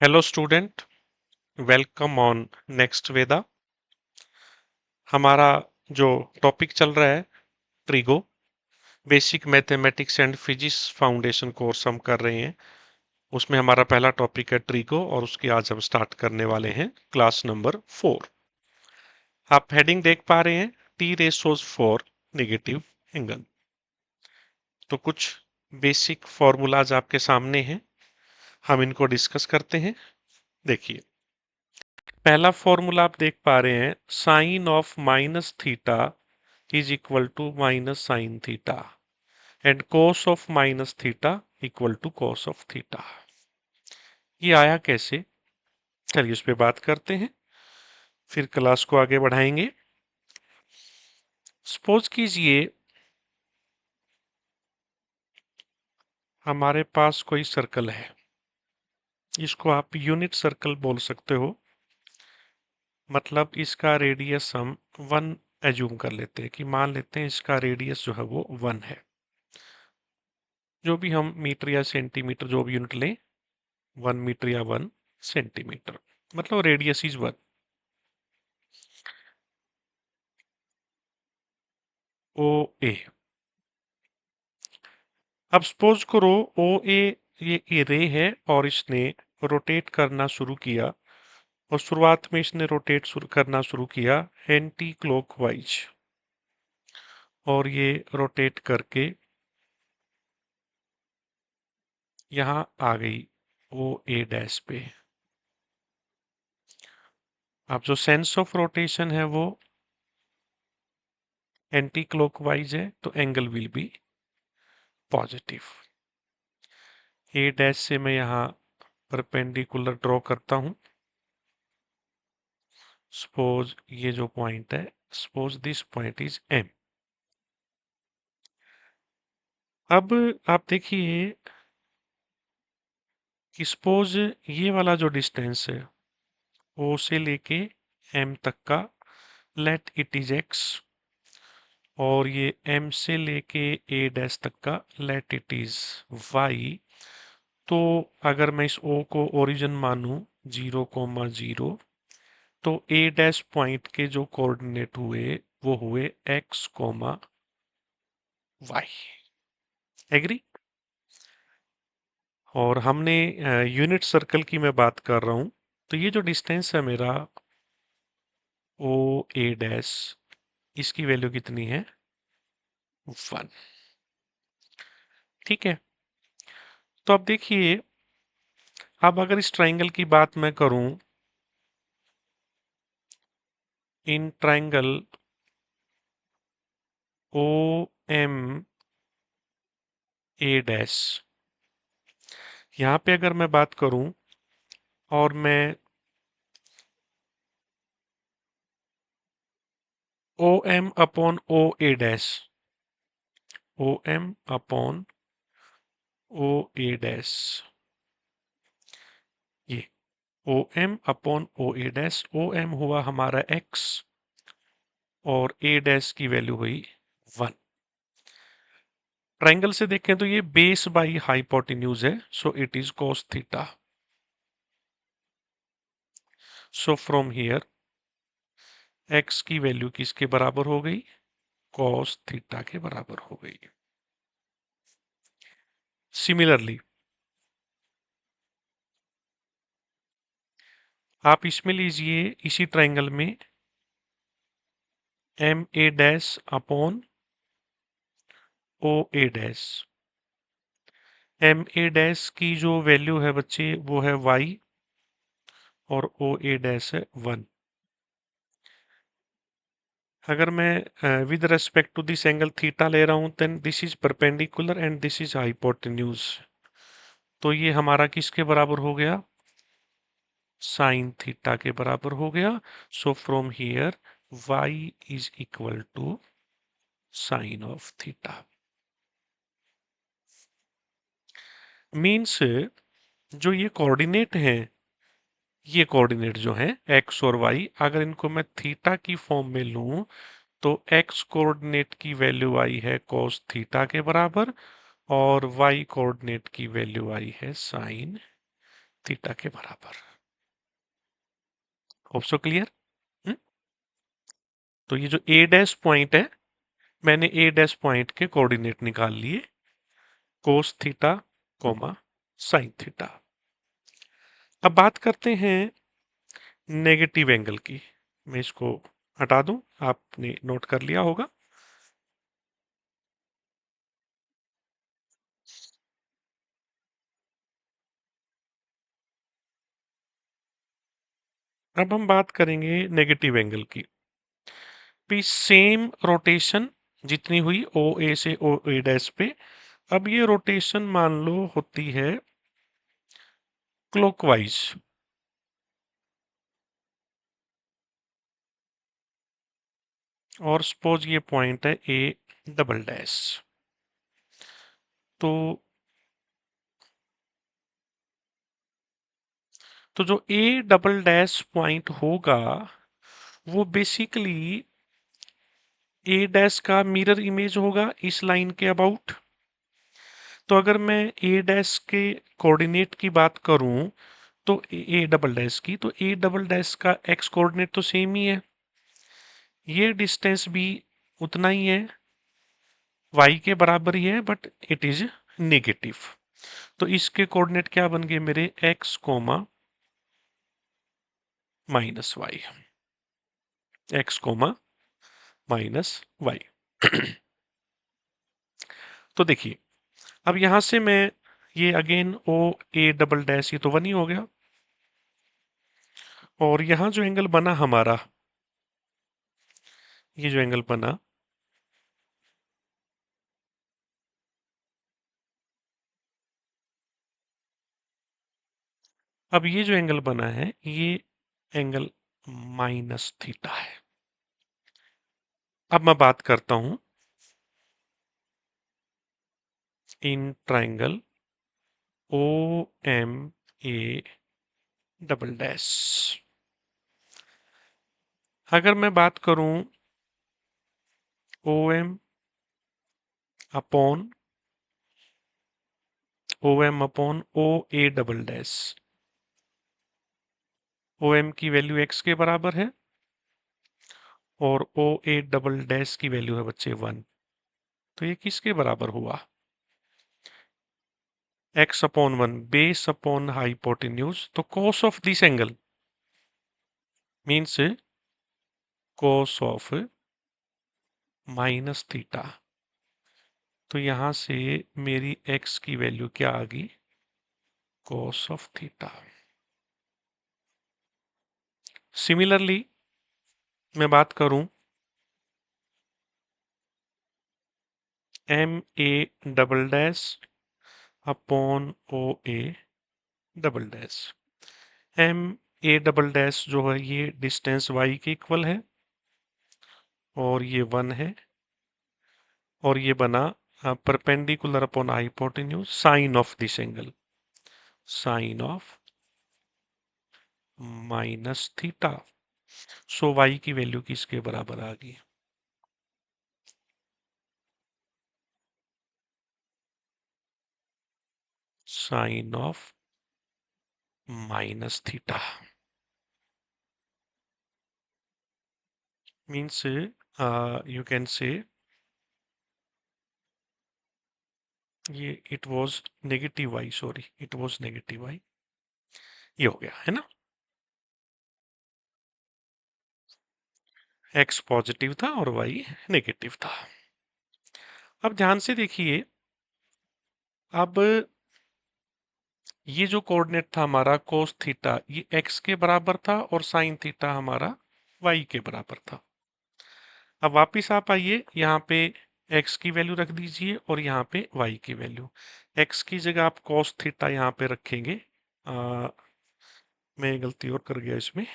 Hello student, welcome on next Veda. हमारा जो topic चल रहा है trigo, basic mathematics and physics foundation course हम कर रहे हैं। उसमें हमारा पहला टॉपिक है ट्रिगो और उसकी आज हम स्टार्ट करने वाले हैं क्लास नंबर 4। आप हेडिंग देख पा रहे हैं, T ratios for negative angle. तो कुछ बेसिक फॉर्मूलाज आपके सामने हैं, हम इनको डिस्कस करते हैं। देखिए, पहला फॉर्मूला आप देख पा रहे हैं, sine of minus theta is equal to minus sine theta and cos of minus theta equal to cos of theta. ये आया कैसे? चलिए उस पर बात करते हैं, फिर क्लास को आगे बढ़ाएंगे। सपोज कीजिए हमारे पास कोई सर्कल है, इसको आप यूनिट सर्कल बोल सकते हो। मतलब इसका रेडियस हम 1 एज्यूम कर लेते हैं, कि मान लेते हैं इसका रेडियस जो है वो 1 है। जो भी हम मीटर या सेंटीमीटर जो भी यूनिट लें, 1 मीटर या 1 सेंटीमीटर, मतलब रेडियस इज 1। ओ ए। अब सपोज करो ओ ए ये रे है और इसने रोटेट करना शुरू किया, और शुरुआत में इसने रोटेट करना शुरू किया एंटी क्लॉकवाइज, और ये रोटेट करके यहाँ आ गई ओ ए डैश पे। अब जो सेंस ऑफ रोटेशन है वो एंटी क्लॉकवाइज है, तो angle will be positive. A dash से मैं यहाँ परपेंडिकुलर ड्रॉ करता हूँ। सपोज ये जो पॉइंट है, suppose this point is M. अब आप देखिए कि सपोज ये वाला जो डिस्टेंस है ओ से लेके एम तक का, लेट इट इज एक्स, और ये एम से लेके ए डैश तक का, लेट इट इज वाई। तो अगर मैं इस ओ को ओरिजिन मानूं 0,0, तो ए डैश पॉइंट के जो कोऑर्डिनेट हुए वो हुए एक्स कोमा वाई। एग्री? और हमने यूनिट सर्कल की मैं बात कर रहा हूं, तो ये जो डिस्टेंस है मेरा ओ ए डैश, इसकी वैल्यू कितनी है? 1। ठीक है, तो अब देखिए, अब अगर इस ट्राइंगल की बात मैं करूं, in triangle O M A dash, यहां पे अगर मैं बात करूं और मैं O M upon O A dash, O M upon O A dash, ये O M upon O A dash, O M हुआ हमारा एक्स और ए डैश की वैल्यू हुई 1। ट्राइंगल से देखें तो ये बेस बाई हाइपोटेन्यूज है, सो it is cos theta. So from here x की वैल्यू किसके बराबर हो गई? cos थीटा के बराबर हो गई। सिमिलरली आप इसमें लीजिए, इसी ट्राइंगल में M A dash upon O A dash, M A dash की जो वैल्यू है बच्चे वो है y, और ओ ए डैश है 1। अगर मैं with respect to this angle theta ले रहा हूं, then this is perpendicular and this is hypotenuse, तो ये हमारा किसके बराबर हो गया? साइन थीटा के बराबर हो गया। So from here y is equal to sine of theta. Means जो ये कोऑर्डिनेट हैं, ये कोऑर्डिनेट जो हैं x और y, अगर इनको मैं थीटा की फॉर्म में लूं, तो x कोऑर्डिनेट की वैल्यू आई है cos थीटा के बराबर, और y कोऑर्डिनेट की वैल्यू आई है साइन थीटा के बराबर। Hope so clear. तो ये जो ए डैश पॉइंट है, मैंने ए डैश पॉइंट के कोऑर्डिनेट निकाल लिए, cos theta coma sine theta. अब बात करते हैं नेगेटिव एंगल की। मैं इसको हटा दूं, आपने नोट कर लिया होगा। अब हम बात करेंगे नेगेटिव एंगल की। भी सेम रोटेशन जितनी हुई ओ ए से ओ ए डैश पे, अब ये रोटेशन मान लो होती है क्लॉकवाइज, और सपोज ये पॉइंट है ए डबल डैश। तो जो ए डबल डैश पॉइंट होगा वो बेसिकली ए डैश का मिरर इमेज होगा इस लाइन के अबाउट। तो अगर मैं ए डैश के कोऑर्डिनेट की बात करूं, तो ए डबल डैश की, तो ए डबल डैश का एक्स कोऑर्डिनेट तो सेम ही है, ये डिस्टेंस भी उतना ही है, वाई के बराबर ही है, बट इट इज नेगेटिव। तो इसके कोऑर्डिनेट क्या बन गए मेरे, x comma minus y, x comma minus y. तो देखिए, अब यहां से मैं ये again O A double dash, ये तो वन ही हो गया, और यहां जो एंगल बना हमारा, ये जो एंगल बना, अब ये जो एंगल बना है ये एंगल माइनस थीटा है। अब मैं बात करता हूं in triangle O M A double dash. अगर मैं बात करूं O M upon O A double dash, O M की वैल्यू एक्स के बराबर है और ओ ए डबल डैश की वैल्यू है बच्चे वन। तो ये किसके बराबर हुआ, x upon one, base upon hypotenuse. तो cos of this angle means cos of minus theta. तो यहां से मेरी एक्स की वैल्यू क्या आ गई, कॉस ऑफ थीटा। सिमिलरली मैं बात करूं M A double dash upon O A double dash. M A double dash जो है ये डिस्टेंस वाई के इक्वल है, और ये वन है, और ये बना perpendicular upon hypotenuse sine of this angle, sine of minus theta. So y की वैल्यू किसके बराबर आ गई, sine of minus theta. Means you can say ये it was negative y, sorry it was negative y, ये हो गया है ना। एक्स पॉजिटिव था और वाई नेगेटिव था। अब ध्यान से देखिए, अब ये जो कोऑर्डिनेट था हमारा कोस थीटा, ये एक्स के बराबर था और साइन थीटा हमारा वाई के बराबर था। अब वापिस आप आइए, यहाँ पे एक्स की वैल्यू रख दीजिए और यहाँ पे वाई की वैल्यू। एक्स की जगह आप कोस थीटा यहाँ पे रखेंगे। मैं गलती और कर गया इसमें,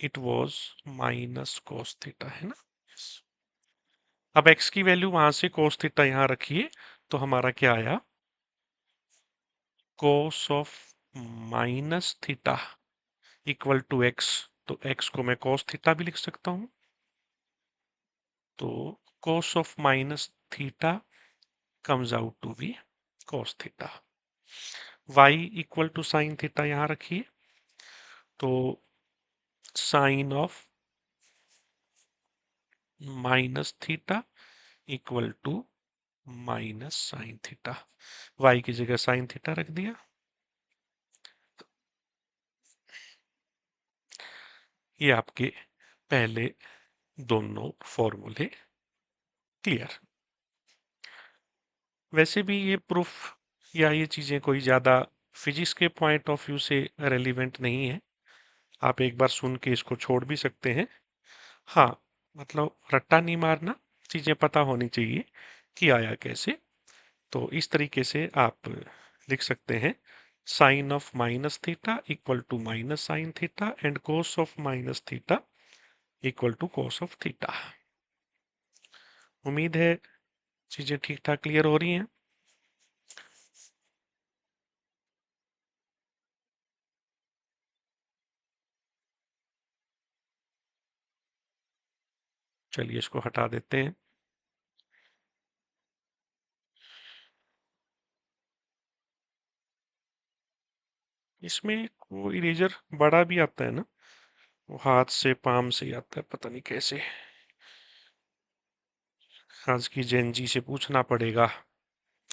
it was minus cos theta, है ना। yes. अब एक्स की वैल्यू वहां से कोस थीटा यहाँ रखिए, तो हमारा क्या आया, cos of minus theta equal to x. तो एक्स को मैं कोस थीटा भी लिख सकता हूं, तो cos of minus theta comes out to be cos theta. y equal to sine theta यहां रखिए, तो sine of minus theta equal to minus sine theta. y की जगह साइन थीटा रख दिया। ये आपके पहले दोनों फॉर्मूले क्लियर। वैसे भी ये प्रूफ या ये चीजें कोई ज्यादा फिजिक्स के पॉइंट ऑफ व्यू से रेलिवेंट नहीं है, आप एक बार सुन के इसको छोड़ भी सकते हैं। हाँ, मतलब रट्टा नहीं मारना, चीजें पता होनी चाहिए कि आया कैसे। तो इस तरीके से आप लिख सकते हैं sine of minus theta equal to minus sine theta and cos of minus theta equal to cos of theta. उम्मीद है चीजें ठीक ठाक क्लियर हो रही हैं। चलिए इसको हटा देते हैं। इसमें वो इरेजर बड़ा भी आता है ना, वो हाथ से पाम से ही आता है, पता नहीं कैसे। आज की जेन से पूछना पड़ेगा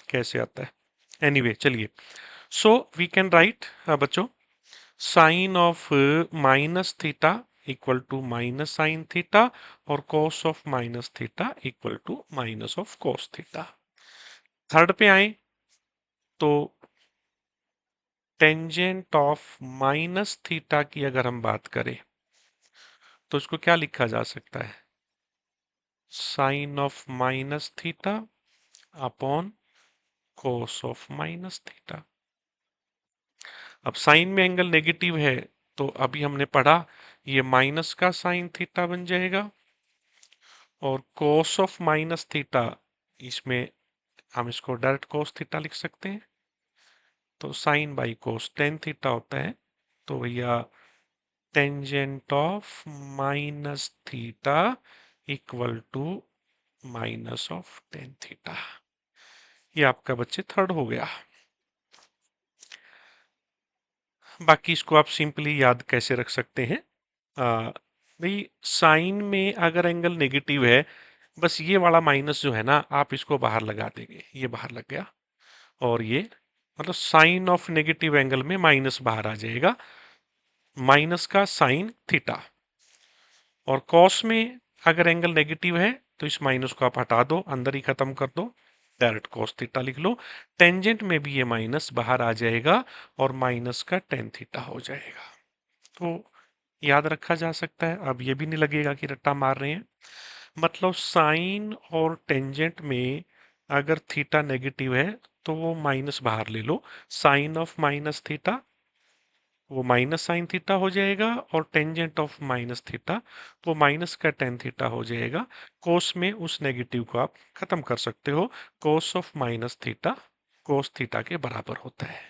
कैसे आता है। एनीवे चलिए, सो वी कैन राइट बच्चों sine of minus theta equal to minus sine theta और cos of minus theta equal to minus of cos theta. Third पे आए तो टेंजेंट ऑफ माइनस थीटा की अगर हम बात करें तो इसको क्या लिखा जा सकता है, sine of minus theta upon cos of minus theta. अब साइन में एंगल नेगेटिव है तो अभी हमने पढ़ा ये माइनस का साइन थीटा बन जाएगा, और cos ऑफ माइनस थीटा इसमें हम इसको डायरेक्ट cos थीटा लिख सकते हैं, तो sine by cos tan theta होता है। तो भैया tangent of minus theta equal to minus of tan theta. ये आपका बच्चे थर्ड हो गया। बाकी इसको आप सिंपली याद कैसे रख सकते हैं, भाई साइन में अगर एंगल नेगेटिव है, बस ये वाला माइनस जो है ना आप इसको बाहर लगा देंगे, ये बाहर लग गया, और ये मतलब साइन ऑफ नेगेटिव एंगल में माइनस बाहर आ जाएगा, माइनस का साइन थीटा। और कॉस में अगर एंगल नेगेटिव है तो इस माइनस को आप हटा दो, अंदर ही खत्म कर दो, डायरेक्ट कॉस थीटा लिख लो। टेंजेंट में भी ये माइनस बाहर आ जाएगा और माइनस का टेन थीटा हो जाएगा। तो याद रखा जा सकता है, अब ये भी नहीं लगेगा कि रट्टा मार रहे हैं। मतलब साइन और टेंजेंट में अगर थीटा नेगेटिव है तो वो माइनस बाहर ले लो, साइन ऑफ माइनस थीटा वो माइनस साइन थीटा हो जाएगा, और टेंजेंट ऑफ माइनस थीटा वो माइनस का टेन थीटा हो जाएगा। कोस में उस नेगेटिव को आप खत्म कर सकते हो, कोस of minus theta cos theta के बराबर होता है।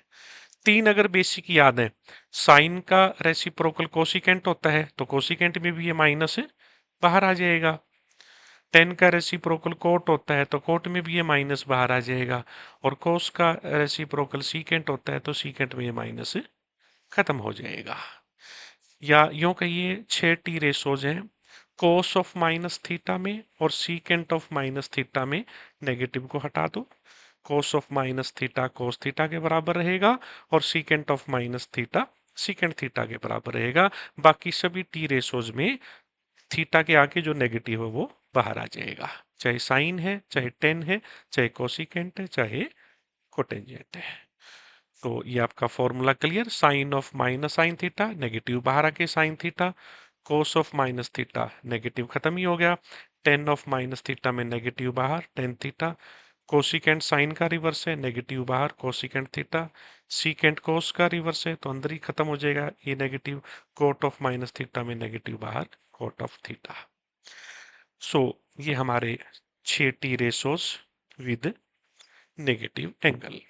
तीन अगर बेसिक याद है, साइन का रेसिप्रोकल कोसिकेंट होता है तो कोसिकेंट में भी ये माइनस है बाहर आ जाएगा। टेन का रेसिप्रोकल कोट होता है तो कोट में भी ये माइनस बाहर आ जाएगा, और कोस का रेसिप्रोकल सीकेंट होता है तो सीकेंट में ये माइनस खत्म हो जाएगा। या यूं कहिए 6 टी रेशोज हैं, कोस ऑफ माइनस थीटा में और सीकेंट ऑफ माइनस थीटा में नेगेटिव को हटा दो, कोस of minus theta cos theta के बराबर रहेगा और secant of minus theta secant theta के बराबर रहेगा। बाकी सभी टी रेशोज में थीटा के आगे जो नेगेटिव है वो बाहर आ जाएगा, चाहे साइन है चाहे टेन है चाहे कोसिकेंट है चाहे कोटेंजेंट है। तो ये आपका formula clear, sine of minus sine theta negative बाहर आके sine theta, cos of minus theta negative खत्म ही हो गया, टेन ऑफ माइनस थीटा में नेगेटिव बाहर टेन थीटा, कोसिकेंट साइन का रिवर्स है नेगेटिव बाहर कोसिकेंट थीटा, सीकेंट कोस का रिवर्स है तो अंदर ही खत्म हो जाएगा ये negative, cot of minus theta में नेगेटिव बाहर कोट ऑफ थीटा। सो ये हमारे 6 T ratios with negative angle.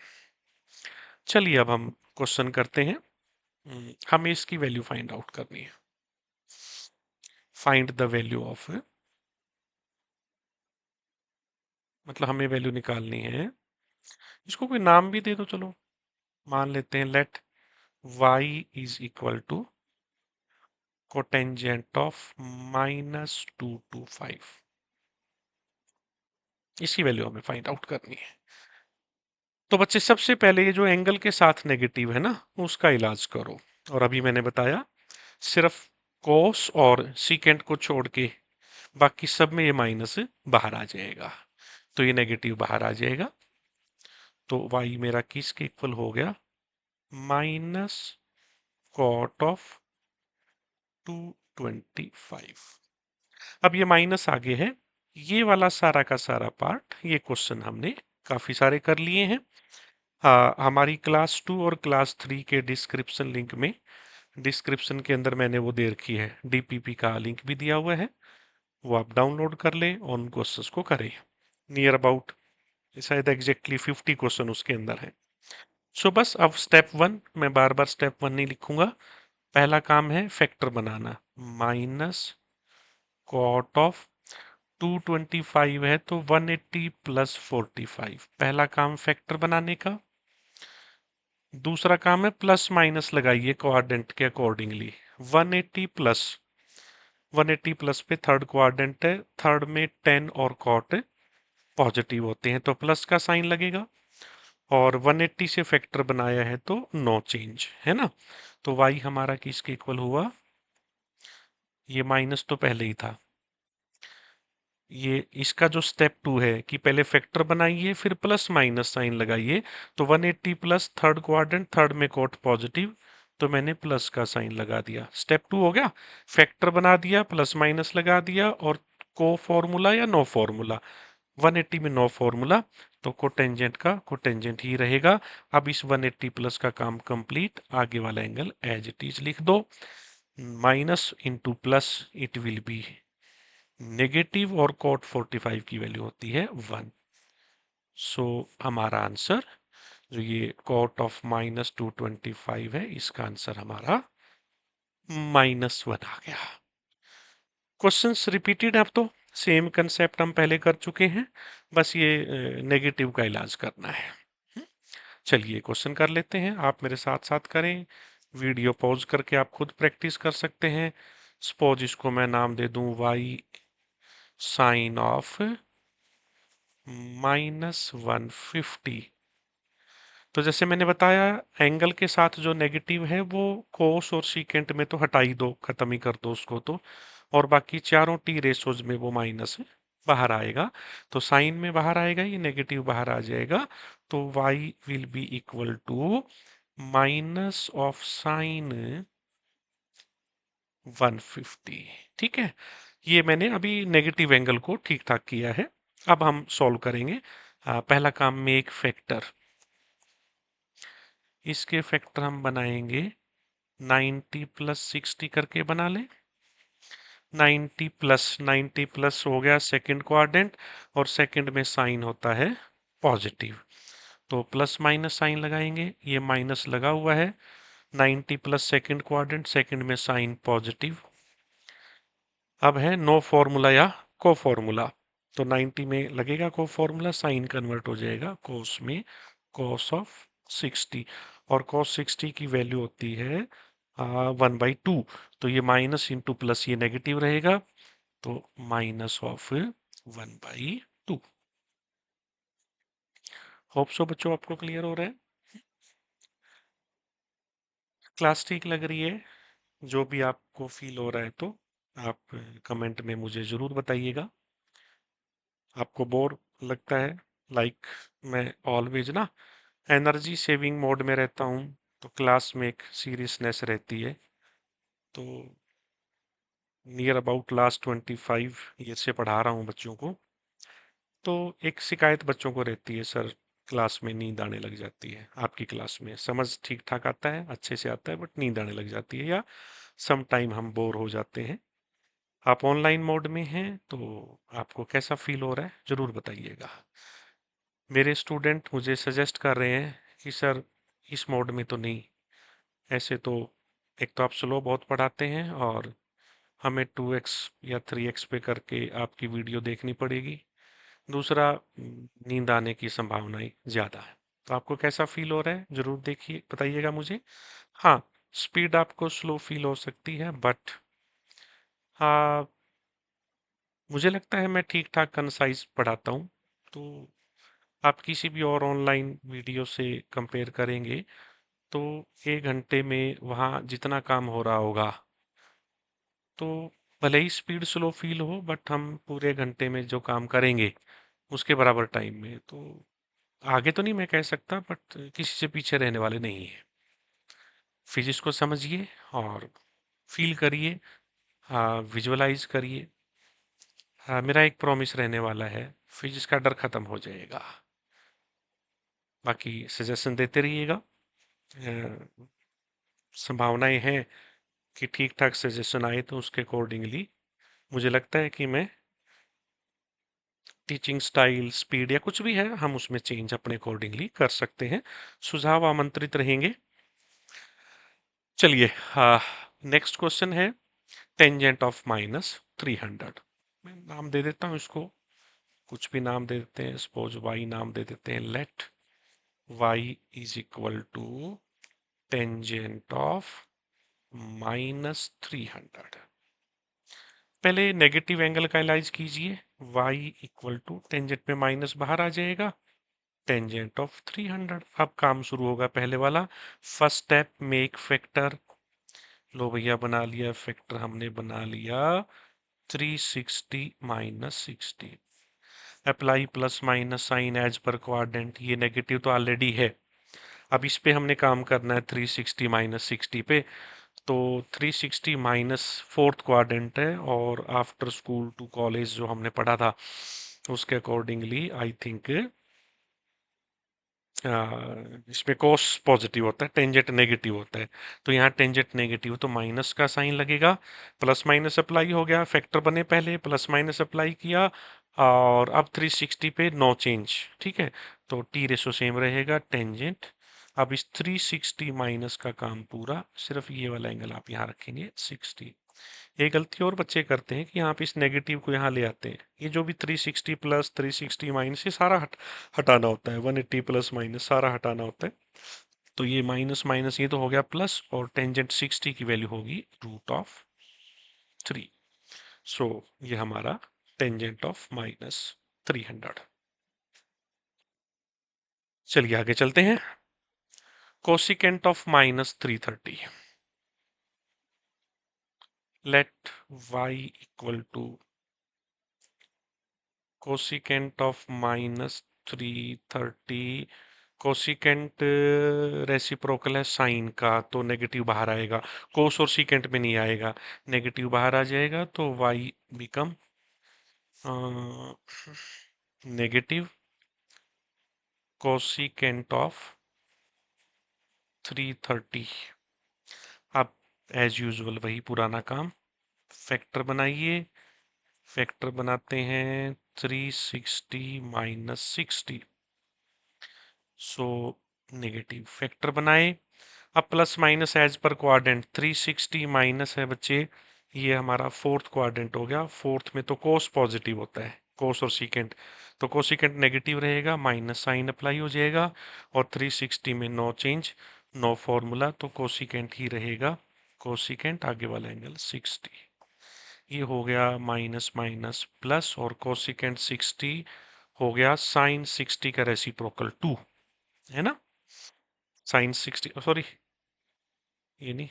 चलिए अब हम क्वेश्चन करते हैं। हमें इसकी वैल्यू फाइंड आउट करनी है। फाइंड द वैल्यू ऑफ मतलब हमें वैल्यू निकालनी है। इसको कोई नाम भी दे दो, चलो मान लेते हैं let y is equal to cotangent of -2 to 5। इसकी वैल्यू हमें फाइंड आउट करनी है। तो बच्चे सबसे पहले ये जो एंगल के साथ नेगेटिव है ना, उसका इलाज करो। और अभी मैंने बताया सिर्फ कोस और सीकेंट को छोड़ के बाकी सब में ये माइनस बाहर आ जाएगा, तो ये नेगेटिव बाहर आ जाएगा। तो y मेरा किसके इक्वल हो गया? Minus cot of 225। अब ये माइनस आगे है, ये वाला सारा का सारा पार्ट, ये क्वेश्चन हमने काफी सारे कर लिए हैं। हमारी क्लास 2 और क्लास 3 के डिस्क्रिप्शन लिंक में, डिस्क्रिप्शन के अंदर मैंने वो दे रखी है, डीपीपी का लिंक भी दिया हुआ है, वो आप डाउनलोड कर लें और उन क्वेश्चंस को करें। नियर अबाउट शायद एग्जैक्टली 50 क्वेश्चन उसके अंदर है। सो बस अब स्टेप 1, मैं बार बार स्टेप 1 नहीं लिखूंगा। पहला काम है फैक्टर बनाना, माइनस कॉट ऑफ 225 है तो 180 प्लस 45, पहला काम फैक्टर बनाने का। दूसरा काम है प्लस माइनस लगाइए क्वाड्रेंट के अकॉर्डिंगली। 180 प्लस, 180 प्लस पे थर्ड क्वाड्रेंट है, थर्ड में 10 और कॉट पॉजिटिव होते हैं तो प्लस का साइन लगेगा। और 180 से फैक्टर बनाया है तो नो चेंज है ना। तो y हमारा किसके इक्वल हुआ? ये माइनस तो पहले ही था। ये इसका जो स्टेप 2 है कि पहले फैक्टर बनाइए फिर प्लस माइनस साइन लगाइए। तो 180 प्लस थर्ड क्वाड्रेंट, थर्ड में कोट पॉजिटिव, तो मैंने प्लस का साइन लगा दिया। स्टेप 2 हो गया, फैक्टर बना दिया, प्लस माइनस लगा दिया, और को फॉर्मूला या नो फॉर्मूला, 180 में नो फॉर्मूला, तो कोटेंजेंट का कोटेंजेंट ही रहेगा। अब इस 180 प्लस का काम कंप्लीट, आगे वाला एंगल एज इट इज लिख दो, minus into plus it will B negative, और कॉट 45 की वैल्यू होती है 1। सो हमारा आंसर जो ये कॉट ऑफ -225 है, इसका आंसर हमारा -1 आ गया। क्वेश्चंस रिपीटेड, अब तो सेम कंसेप्ट हम पहले कर चुके हैं, बस ये नेगेटिव का इलाज करना है। चलिए क्वेश्चन कर लेते हैं, आप मेरे साथ साथ करें। वीडियो पॉज करके आप खुद प्रैक्टिस कर सकते हैं। सपोज इसको मैं नाम दे दूं y साइन ऑफ -150। तो जैसे मैंने बताया, एंगल के साथ जो नेगेटिव है वो कोस और सीकेंट में तो हटा ही दो, खत्म ही कर दो उसको तो, और बाकी चारों टी रेशोज में वो माइनस बाहर आएगा। तो साइन में बाहर आएगा, ये नेगेटिव बाहर आ जाएगा। तो y will be equal to minus of sine 150। ठीक है, ये मैंने अभी नेगेटिव एंगल को ठीक ठाक किया है। अब हम सॉल्व करेंगे। पहला काम में एक फैक्टर, इसके फैक्टर हम बनाएंगे 90 प्लस 60 करके बना लें। 90 प्लस हो गया सेकंड क्वाड्रेंट, और सेकंड में साइन होता है पॉजिटिव, तो प्लस माइनस साइन लगाएंगे, ये माइनस लगा हुआ है। 90 प्लस सेकंड क्वाड्रेंट, सेकंड में साइन पॉजिटिव। अब है नो फॉर्मूला या को फॉर्मूला, तो 90 में लगेगा को फॉर्मूला, साइन कन्वर्ट हो जाएगा कोस में, कोस ऑफ 60, और कोस 60 की वैल्यू होती है 1/2। तो ये माइनस इंटू प्लस, ये नेगेटिव रहेगा, तो माइनस ऑफ 1/2। होप सो बच्चों आपको क्लियर हो रहा है, क्लास ठीक लग रही है। जो भी आपको फील हो रहा है तो आप कमेंट में मुझे ज़रूर बताइएगा। आपको बोर लगता है, लाइक मैं ऑलवेज ना एनर्जी सेविंग मोड में रहता हूँ, तो क्लास में एक सीरियसनेस रहती है। तो नियर अबाउट लास्ट 25 ईयर से पढ़ा रहा हूँ बच्चों को, तो एक शिकायत बच्चों को रहती है, सर क्लास में नींद आने लग जाती है। आपकी क्लास में समझ ठीक ठाक आता है, अच्छे से आता है, बट नींद आने लग जाती है, या सम टाइम हम बोर हो जाते हैं। आप ऑनलाइन मोड में हैं तो आपको कैसा फील हो रहा है ज़रूर बताइएगा। मेरे स्टूडेंट मुझे सजेस्ट कर रहे हैं कि सर इस मोड में तो नहीं, ऐसे तो एक तो आप स्लो बहुत पढ़ाते हैं, और हमें 2x या 3x पे करके आपकी वीडियो देखनी पड़ेगी, दूसरा नींद आने की संभावनाएं ज़्यादा है। तो आपको कैसा फील हो रहा है ज़रूर देखिए बताइएगा मुझे। हाँ, स्पीड आपको स्लो फील हो सकती है बट हाँ, मुझे लगता है मैं ठीक ठाक कंसाइज पढ़ाता हूँ। तो आप किसी भी और ऑनलाइन वीडियो से कंपेयर करेंगे तो 1 घंटे में वहाँ जितना काम हो रहा होगा तो भले ही स्पीड स्लो फील हो बट हम पूरे घंटे में जो काम करेंगे उसके बराबर टाइम में तो आगे तो नहीं मैं कह सकता बट किसी से पीछे रहने वाले नहीं है। फिजिक्स को समझिए और फील करिए, हाँ विजुअलाइज करिए। हाँ, मेरा एक प्रॉमिस रहने वाला है, फिजिक्स का डर खत्म हो जाएगा। बाकी सजेशन देते रहिएगा। संभावनाएं हैं कि ठीक ठाक सजेशन आए तो उसके अकॉर्डिंगली मुझे लगता है कि मैं टीचिंग स्टाइल स्पीड या कुछ भी है हम उसमें चेंज अपने अकॉर्डिंगली कर सकते हैं। सुझाव आमंत्रित रहेंगे। चलिए, नेक्स्ट क्वेश्चन है टेंजेंट ऑफ -300। मैं नाम दे देता हूँ इसको, कुछ भी नाम दे देते हैं, सपोज y नाम दे देते हैं। Let y is equal to tangent of -300। पहले नेगेटिव एंगल का इलाज कीजिए। y इक्वल टू टेंजेंट में माइनस बाहर आ जाएगा, टेंजेंट ऑफ 300। अब काम शुरू होगा पहले वाला। First step make factor. लो भैया बना लिया फैक्टर, हमने बना लिया 360 - 60। Apply plus minus sign as per quadrant. ये नेगेटिव तो ऑलरेडी है, अब इस पे हमने काम करना है 360 - 60 पे। तो 360 माइनस फोर्थ क्वाड्रेंट है और आफ्टर स्कूल टू कॉलेज जो हमने पढ़ा था उसके अकॉर्डिंगली आई थिंक इसमें कोस पॉजिटिव होता है, टेंजेंट नेगेटिव होता है। तो यहाँ टेंजेंट नेगेटिव तो माइनस का साइन लगेगा। प्लस माइनस अप्लाई हो गया, फैक्टर बने पहले, प्लस माइनस अप्लाई किया और अब 360 पे नो चेंज। ठीक है, तो टी रेशो सेम रहेगा टेंजेंट। अब इस 360 माइनस का काम पूरा, सिर्फ ये वाला एंगल आप यहाँ रखेंगे 60। एक गलती और बच्चे करते हैं कि यहाँ पे इस नेगेटिव को यहाँ ले आते हैं। ये जो भी 360 प्लस 360 माइनस ये सारा हटाना होता है, 180 प्लस माइनस सारा हटाना होता है। तो ये माइनस माइनस ये तो हो गया प्लस और टेंजेंट 60 की वैल्यू होगी √3। सो ये हमारा टेंजेंट ऑफ -300। चलिए आगे चलते हैं। Cosecant of -330। Let y equal to cosecant of -330। Cosecant reciprocal है साइन का तो नेगेटिव बाहर आएगा, कोस और सीकेंट में नहीं आएगा, नेगेटिव बाहर आ जाएगा तो y become negative cosecant of 330। अब एज यूजुअल वही पुराना काम, फैक्टर बनाइए। फैक्टर बनाते हैं 360 - 60। सो नेगेटिव फैक्टर बनाए। अब plus minus as per quadrant, 360 minus है बच्चे, ये हमारा फोर्थ क्वाड्रेंट हो गया। फोर्थ में तो कोस पॉजिटिव होता है, कोस और सीकेंट, तो कोसिकेंट नेगेटिव रहेगा, माइनस साइन अप्लाई हो जाएगा और 360 में नो चेंज, नो फॉर्मूला, तो कोसिकेंट ही रहेगा। कोसिकेंट आगे वाला एंगल 60। ये हो गया माइनस माइनस प्लस और कोसिकेंट 60 हो गया साइन 60 का रेसिप्रोकल 2, है ना। साइन 60 सॉरी, ये नहीं,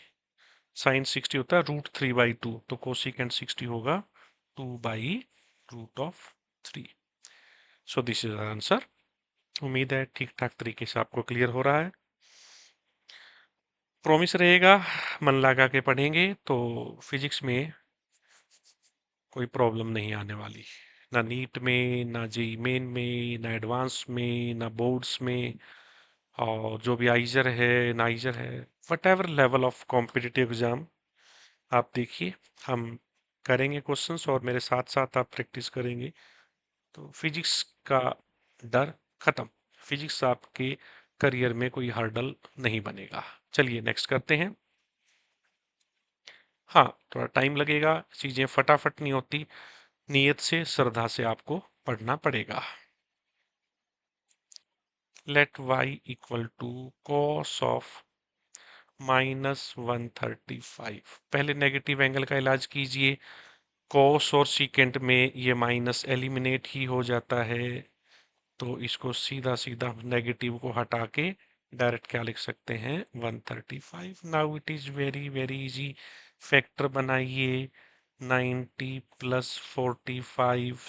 साइन 60 होता है √3/2, तो कोसिकेंट 60 होगा 2/√3। So this is answer. उम्मीद है ठीक ठाक तरीके से आपको क्लियर हो रहा है। प्रॉमिस रहेगा मन लगा के पढ़ेंगे तो फिजिक्स में कोई प्रॉब्लम नहीं आने वाली, ना नीट में, ना जेई मेन में, ना एडवांस में, ना बोर्ड्स में। और जो भी आइजर है, नाइजर है, what ever level of competitive exam आप देखिए, हम करेंगे क्वेश्चंस और मेरे साथ साथ आप प्रैक्टिस करेंगे तो फिजिक्स का डर खत्म। फिजिक्स आपके करियर में कोई हर्डल नहीं बनेगा। चलिए नेक्स्ट करते हैं। हाँ, थोड़ा टाइम लगेगा, चीजें फटाफट नहीं होती, नियत से श्रद्धा से आपको पढ़ना पड़ेगा। Let y equal to cos of -135। पहले नेगेटिव एंगल का इलाज कीजिए। cos और सीकेंट में ये माइनस एलिमिनेट ही हो जाता है, तो इसको सीधा सीधा नेगेटिव को हटा के डायरेक्ट क्या लिख सकते हैं, 135। Now it is very very easy. Factor बनाइए। 90 प्लस 45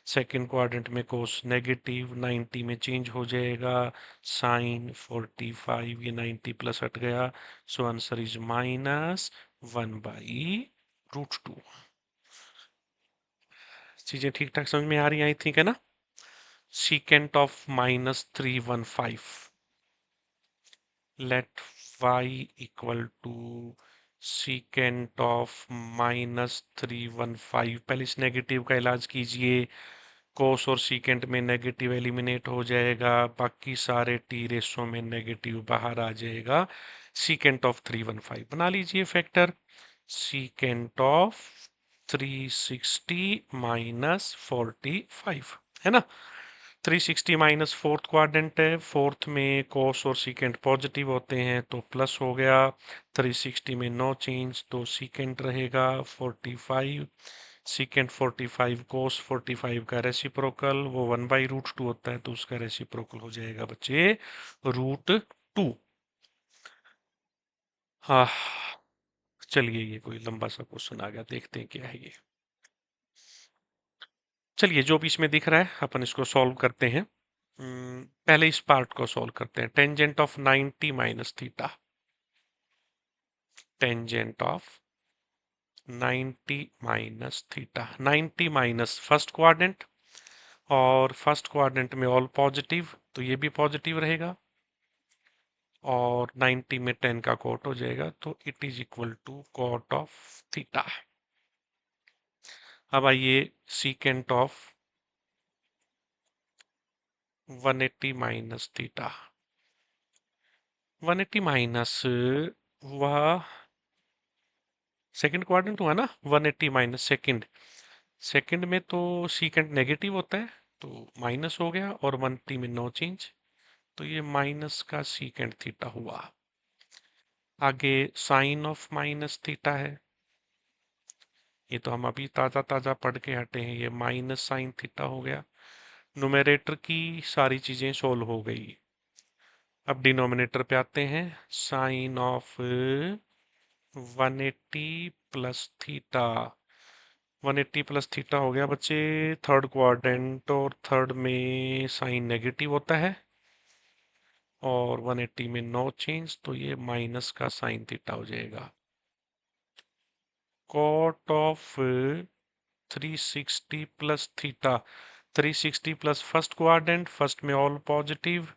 सेकंड क्वाड्रेंट में कोस नेगेटिव 90 में चेंज हो जाएगा, साइन 45, ये 90 प्लस हट गया, सो आंसर इज -1/√2। चीजें ठीक ठाक समझ में आ रही आई थिंक, है ना। Secant of -315, let y equal to secant of -315। पहले इस नेगेटिव का इलाज कीजिए। कोस और सीकेंट में नेगेटिव एलिमिनेट हो जाएगा, बाकी सारे टी रेशो में नेगेटिव बाहर आ जाएगा। सीकेंट ऑफ 315 बना लीजिए फैक्टर। सीकेंट ऑफ 360 -45, है ना। 360 माइनस फोर्थ क्वाड्रेंट है, फोर्थ में कोस और सीकेंट पॉजिटिव होते हैं तो प्लस हो गया। 360 में नो चेंज तो सीकेंट रहेगा 45। सीकेंट 45 कोस 45 का रेसिप्रोकल वो 1/√2 होता है, तो उसका रेसिप्रोकल हो जाएगा बच्चे √2। हाँ, चलिए ये कोई लंबा सा क्वेश्चन आ गया, देखते हैं क्या है ये। चलिए जो भी इसमें दिख रहा है अपन इसको सॉल्व करते हैं। पहले इस पार्ट को सॉल्व करते हैं। Tangent of 90 minus theta, tangent of 90 minus theta, 90 minus first quadrant, और फर्स्ट क्वाड्रेंट में ऑल पॉजिटिव तो ये भी पॉजिटिव रहेगा, और 90 में 10 का कोट हो जाएगा, तो it is equal to cot of theta. अब आइए secant of 180 minus theta. 180 minus वह सेकंड क्वाड्रेंट हुआ ना, 180 माइनस सेकंड, सेकंड में तो सीकेंट नेगेटिव होता है तो माइनस हो गया, और 180 में नो चेंज, तो ये माइनस का सीकेंट थीटा हुआ। आगे साइन ऑफ माइनस थीटा है, ये तो हम अभी ताज़ा ताज़ा पढ़ के हटे हैं, ये माइनस साइन थीटा हो गया। न्यूमरेटर की सारी चीज़ें सोल्व हो गई। अब डिनोमिनेटर पे आते हैं। Sine of 180 plus theta, 180 plus theta हो गया बच्चे थर्ड क्वाड्रेंट, और थर्ड में साइन नेगेटिव होता है, और 180 में नो चेंज, तो ये माइनस का साइन थीटा हो जाएगा। Cot of 360 plus theta, 360 plus first quadrant, first में ऑल पॉजिटिव,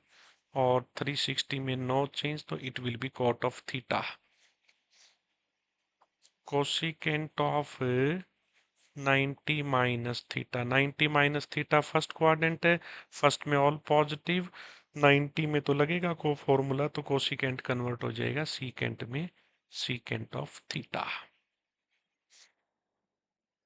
और 360 में नो चेंज, तो it will be cot of theta. Cosecant of 90 minus theta, 90 minus theta first quadrant है, फर्स्ट में ऑल पॉजिटिव, 90 में तो लगेगा को फॉर्मूला, तो कोसिकेंट कन्वर्ट हो जाएगा सीकेंट में, सीकेंट ऑफ थीटा।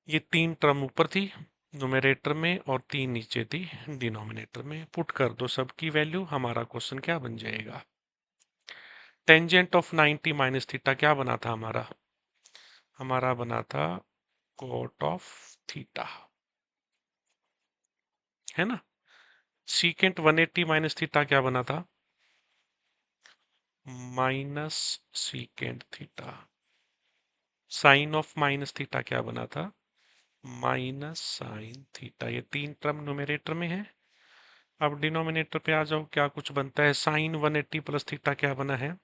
ये 3 टर्म ऊपर थी न्यूमरेटर में और 3 नीचे थी डिनोमिनेटर में। पुट कर दो सबकी वैल्यू, हमारा क्वेश्चन क्या बन जाएगा। टेंजेंट ऑफ 90 माइनस थीटा क्या बना था हमारा, हमारा बना था कोट ऑफ थीटा, है ना। सीकेंट 180 माइनस थीटा क्या बना था, minus secant theta. Sine of minus theta क्या बना था, माइनस साइन थीटा। ये 3 टर्म न्यूमरेटर में है। अब डिनोमिनेटर पे आ जाओ, क्या कुछ बनता है। साइन 180 प्लस थीटा क्या बना है,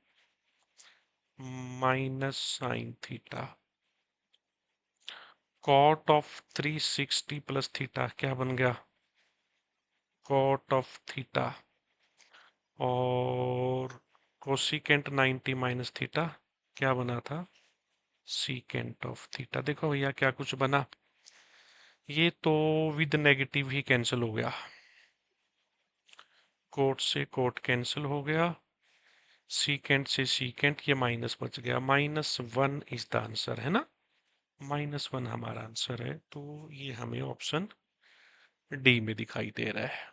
minus sine theta. Cot of 360 plus theta क्या बन गया, कॉट ऑफ थीटा। और कोसिकेंट 90 माइनस थीटा क्या बना था, सीकेंट ऑफ थीटा। देखो भैया क्या कुछ बना, ये तो विद नेगेटिव ही कैंसिल हो गया, कोट से कोट कैंसिल हो गया, सीकेंट से सीकेंट, ये माइनस बच गया, -1 इज द आंसर, है ना। -1 हमारा आंसर है, तो ये हमें ऑप्शन डी में दिखाई दे रहा है।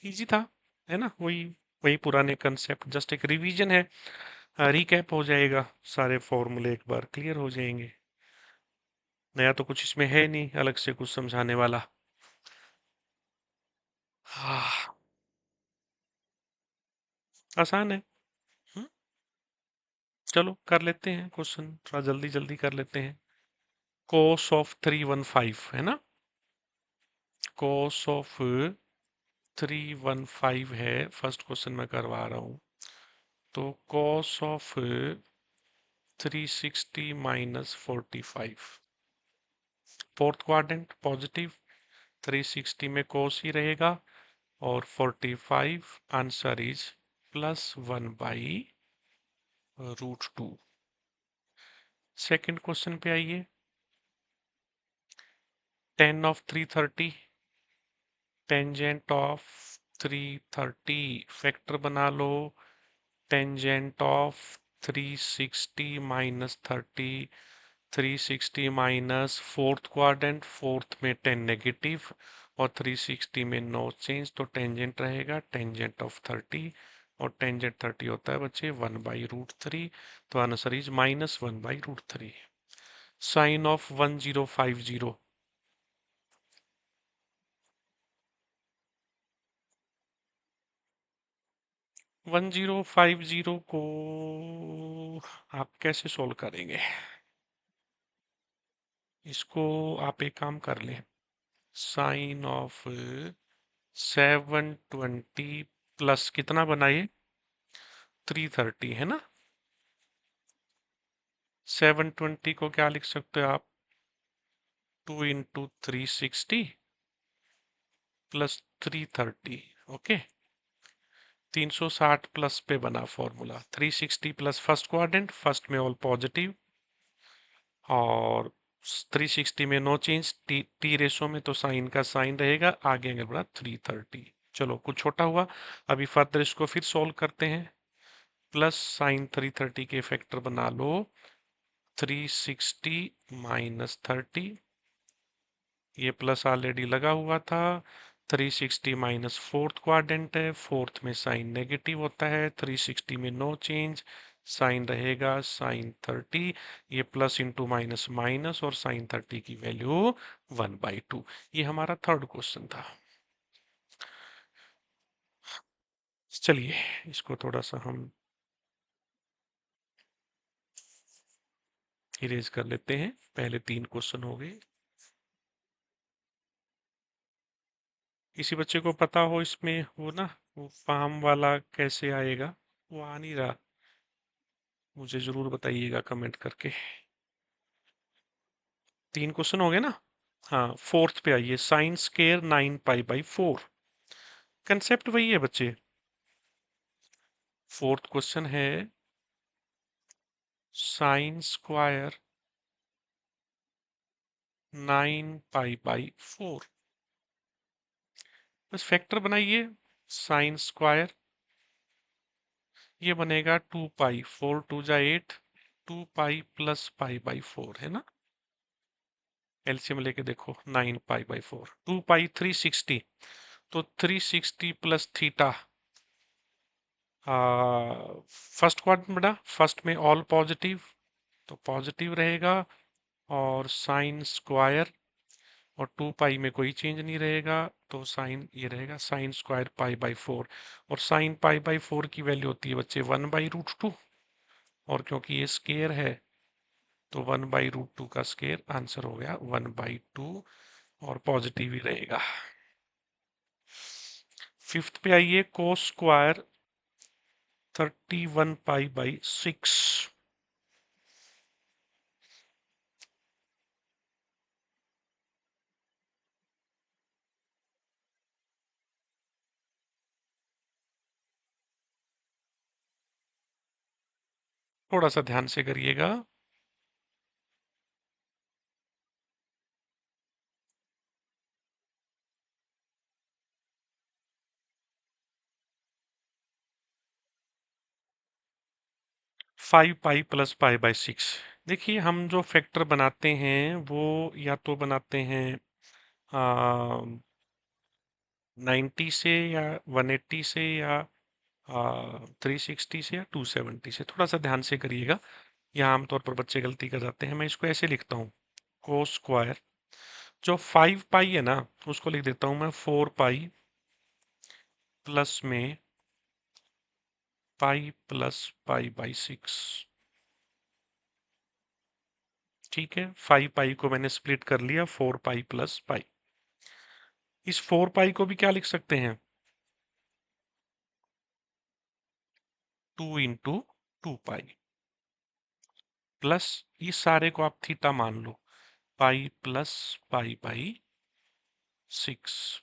इजी था, है ना? वही वही पुराने कंसेप्ट, जस्ट एक रिवीजन है। रिकैप हो जाएगा, सारे फॉर्मूले एक बार क्लियर हो जाएंगे। नया तो कुछ इसमें है नहीं अलग से कुछ समझाने वाला। हाँ, आसान है। हम्म, चलो कर लेते हैं क्वेश्चन, थोड़ा जल्दी जल्दी कर लेते हैं। cos ऑफ 315 है ना? cos ऑफ 315 है, फर्स्ट क्वेश्चन मैं करवा रहा हूँ। तो cos of 360 minus 45, fourth quadrant positive, 360 में cos ही रहेगा, और 45 आंसर इज +1/√2। सेकंड क्वेश्चन पे आइए। tan of 330, tangent of 330 factor बना लो। Tangent of 360 minus 30, 360 minus fourth quadrant, fourth में 10 नेगेटिव, और 360 में नो चेंज, तो टेंजेंट रहेगा टेंजेंट ऑफ 30, और टेंजेंट 30 होता है बच्चे 1/√3, तो आंसर इज -1/√3। साइन ऑफ 1050, 1050 को आप कैसे सोल्व करेंगे? इसको आप एक काम कर लें, साइन ऑफ 720 प्लस कितना बनाइए, 330 है ना? 720 को क्या लिख सकते हो आप, 2 × 360 प्लस 330, ओके। 360 प्लस पे बना formula, 360 plus first quadrant, first में ऑल पॉजिटिव, और 360 में नो चेंज, टी रेशो में, तो साइन का साइन रहेगा, आगे अगर बढ़ा 330। चलो कुछ छोटा हुआ, अभी फर्दर इसको फिर सॉल्व करते हैं। प्लस साइन 330 के फैक्टर बना लो, 360 माइनस 30, ये प्लस ऑलरेडी लगा हुआ था। 360 माइनस फोर्थ क्वाड्रेंट है, फोर्थ में साइन नेगेटिव होता है, 360 में नो चेंज, साइन रहेगा साइन 30, ये प्लस इंटू माइनस माइनस, और साइन 30 की वैल्यू 1/2। ये हमारा थर्ड क्वेश्चन था। चलिए इसको थोड़ा सा हम इरेज कर लेते हैं, पहले 3 क्वेश्चन हो गए। किसी बच्चे को पता हो इसमें वो ना, वो फार्म वाला कैसे आएगा, वो आ नहीं रहा, मुझे जरूर बताइएगा कमेंट करके। 3 क्वेश्चन हो गए ना? हाँ, फोर्थ पे आइए, साइन स्केयर 9π/4। कंसेप्ट वही है बच्चे। फोर्थ क्वेश्चन है साइन स्क्वायर 9π/4, बस फैक्टर बनाइए। साइन स्क्वायर ये बनेगा 2π, 4 2 जा 8, 2π प्लस π/4 है ना? एलसीएम लेके देखो, 9π/4, 2π 360, तो 360 प्लस थीटा, फर्स्ट क्वाड्रेंट बना, फर्स्ट में ऑल पॉजिटिव, तो पॉजिटिव रहेगा, और साइन स्क्वायर, और 2π में कोई चेंज नहीं रहेगा, तो साइन ये रहेगा साइन स्क्वायर π/4, और साइन π/4 की वैल्यू होती है बच्चे 1/√2, और क्योंकि ये स्केयर है तो 1/√2 का स्केयर, आंसर हो गया 1/2, और पॉजिटिव ही रहेगा। फिफ्थ पे आइए, कोस स्क्वायर 31π/6, थोड़ा सा ध्यान से करिएगा। 5π प्लस π/6, देखिए हम जो फैक्टर बनाते हैं वो या तो बनाते हैं 90 से या 180 से या 360 से या 270 से, थोड़ा सा ध्यान से करिएगा। यहाँ आमतौर पर बच्चे गलती कर जाते हैं। मैं इसको ऐसे लिखता हूँ, कोस स्क्वायर, जो 5 पाई है ना उसको लिख देता हूँ मैं 4 पाई प्लस में पाई प्लस पाई बाई 6। ठीक है, 5 पाई को मैंने स्प्लिट कर लिया, 4 पाई प्लस पाई। इस 4 पाई को भी क्या लिख सकते हैं, 2 इंटू 2 पाई, प्लस इस सारे को आप थीटा मान लो, पाई प्लस पाई बाई 6।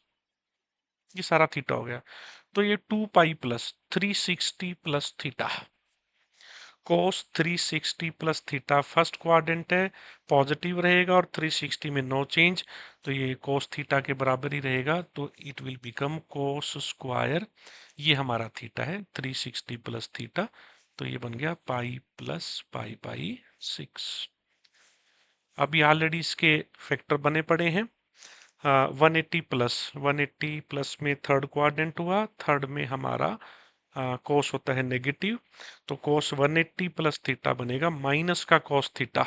ये सारा थीटा हो गया। तो ये 2 पाई प्लस 360 प्लस थीटा, कोस 360 प्लस थीटा फर्स्ट क्वाड्रेंट है, पॉजिटिव रहेगा, और 360 में नो चेंज, तो ये कोस थीटा के बराबर ही रहेगा। तो it will become cos square, ये हमारा थीटा है 360 प्लस थीटा, तो ये बन गया पाई प्लस पाई बाई 6। अभी ऑलरेडी इसके फैक्टर बने पड़े हैं। 180 प्लस में थर्ड क्वाड्रेंट हुआ, थर्ड में हमारा कोस होता है नेगेटिव, तो कोस 180 प्लस थीटा बनेगा माइनस का कोस थीटा।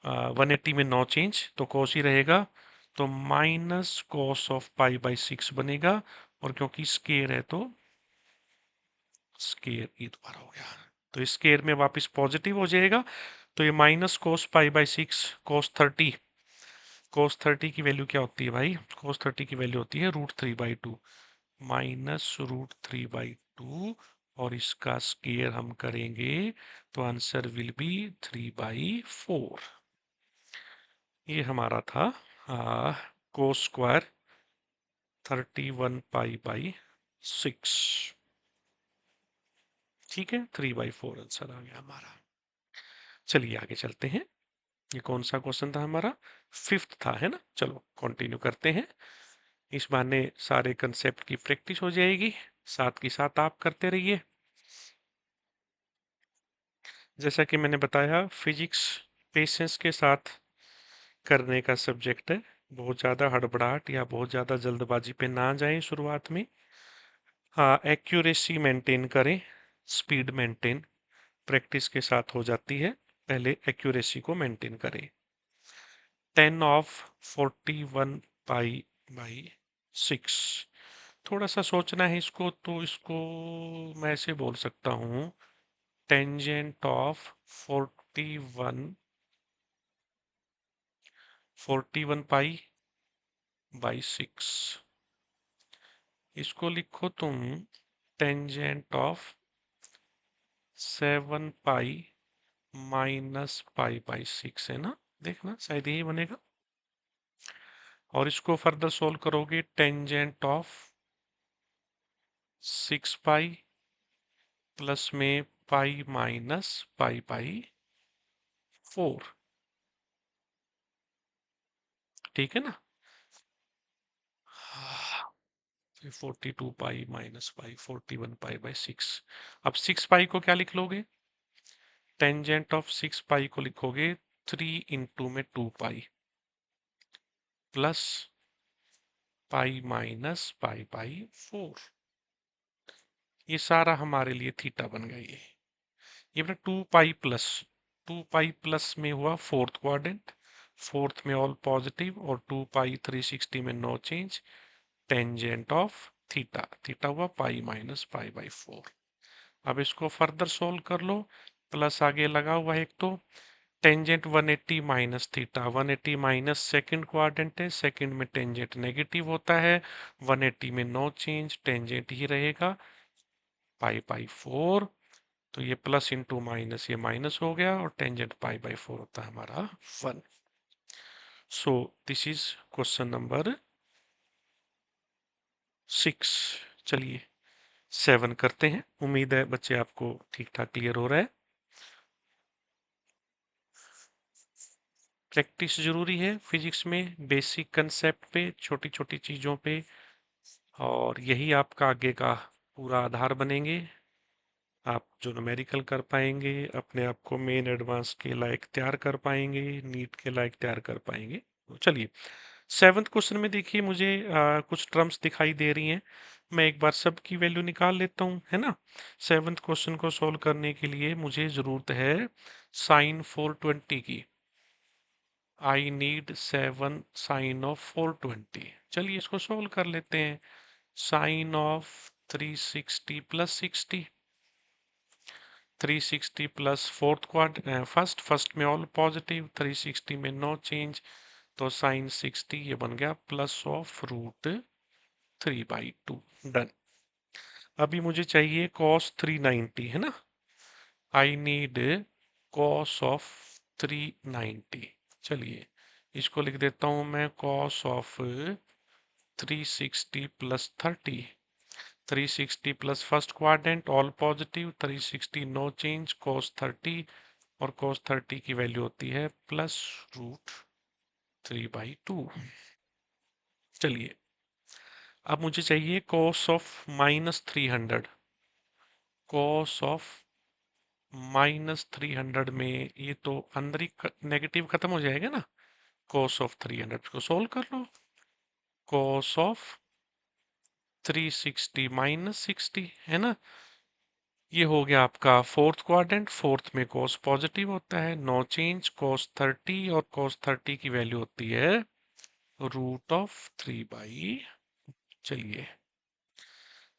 180 में नो चेंज तो कोस ही रहेगा, तो minus cos of pi by 6 बनेगा, और क्योंकि स्केयर है तो स्केयर ई दोबारा हो गया, तो स्केयर में वापस पॉजिटिव हो जाएगा। तो ये माइनस कोस पाई बाई 6 कोस 30, कोस 30 की वैल्यू क्या होती है भाई, कोस 30 की वैल्यू होती है √3/2, माइनस √3/2, और इसका स्केयर हम करेंगे तो आंसर विल बी 3/4। ये हमारा था कोस स्क्वायर 31 पाई बाई 6। ठीक है, 3/4 आंसर आ गया हमारा। चलिए आगे चलते हैं। ये कौन सा क्वेश्चन था हमारा, फिफ्थ था, है ना। चलो कंटिन्यू करते हैं। इस बहाने सारे कंसेप्ट की प्रैक्टिस हो जाएगी, साथ के साथ आप करते रहिए। जैसा कि मैंने बताया, फिजिक्स पेशेंस के साथ करने का सब्जेक्ट है। बहुत ज़्यादा हड़बड़ाहट या बहुत ज़्यादा जल्दबाजी पे ना जाएं शुरुआत में। हाँ, एक्यूरेसी मेंटेन करें, स्पीड मेंटेन प्रैक्टिस के साथ हो जाती है। पहले एक्यूरेसी को मेंटेन करें। 10 ऑफ 41 पाई बाई 6, थोड़ा सा सोचना है इसको, तो इसको मैं ऐसे बोल सकता हूँ, टेंजेंट ऑफ 41 पाई बाई 6, इसको लिखो तुम tangent of 7 pi minus pi by 6, है ना। देखना शायद यही बनेगा। और इसको फर्दर सोल्व करोगे, टेंजेंट ऑफ 6 पाई प्लस में पाई माइनस पाई बाई 4। ठीक है ना। 42 pi minus pi 41 pi by 6। अब 6 पाई को क्या लिख लोगे, टेंजेंट ऑफ 6 पाई को लिखोगे 3 इंटू में 2 pi plus pi minus pi by 4। ये सारा हमारे लिए थीटा बन गया। ये अपना 2 पाई प्लस में हुआ फोर्थ क्वाड्रेंट, फोर्थ में ऑल पॉजिटिव, और 2 पाई 360 में no change, tangent of theta, theta हुआ पाई माइनस पाई बाई 4। अब इसको फर्दर सोल्व कर लो, प्लस आगे लगा हुआ है एक, तो tangent 180 minus theta, 180 minus second quadrant है, सेकंड में टेंजेंट नेगेटिव होता है, 180 में नो चेंज, टेंजेंट ही रहेगा पाई बाई 4। तो ये प्लस इंटू माइनस, ये माइनस हो गया, और टेंजेंट पाई बाई 4 होता है हमारा 1। So this is question number 6। चलिए 7 करते हैं। उम्मीद है बच्चे आपको ठीक ठाक क्लियर हो रहा है। प्रैक्टिस जरूरी है फिजिक्स में, बेसिक कंसेप्ट पे, छोटी छोटी चीज़ों पे, और यही आपका आगे का पूरा आधार बनेंगे। आप जो न्यूमेरिकल कर पाएंगे, अपने आप को मेन एडवांस के लायक तैयार कर पाएंगे, नीट के लायक तैयार कर पाएंगे। तो चलिए सेवन्थ क्वेश्चन में देखिए मुझे कुछ टर्म्स दिखाई दे रही हैं। मैं एक बार सब की वैल्यू निकाल लेता हूँ, है ना। सेवन्थ क्वेश्चन को सॉल्व करने के लिए मुझे जरूरत है साइन 420 की। I need 7 sine of 420। चलिए इसको सॉल्व कर लेते हैं। Sine of 360 plus 60, 360 plus fourth quad first में ऑल पॉजिटिव, 360 में नो चेंज, तो साइन 60 ये बन गया प्लस ऑफ रूट 3/2। डन। अभी मुझे चाहिए कॉस 390, है ना। I need cos of 390। चलिए इसको लिख देता हूं मैं, cos of 360 plus 30, 360 plus first quadrant all positive, 360 no change, cos 30, और कॉस 30 की वैल्यू होती है प्लस रूट 3/2। चलिए अब मुझे चाहिए कॉस ऑफ -300। कॉस ऑफ -300 में ये तो अंदर ही नेगेटिव खत्म हो जाएगा ना। कॉस ऑफ 300 को सोल्व कर लो। कॉस ऑफ 360 -60, है ना। ये हो गया आपका फोर्थ क्वाड्रेंट, फोर्थ में कॉस पॉजिटिव होता है, नो चेंज, कॉस 30, और कॉस 30 की वैल्यू होती है रूट ऑफ 3/। चलिए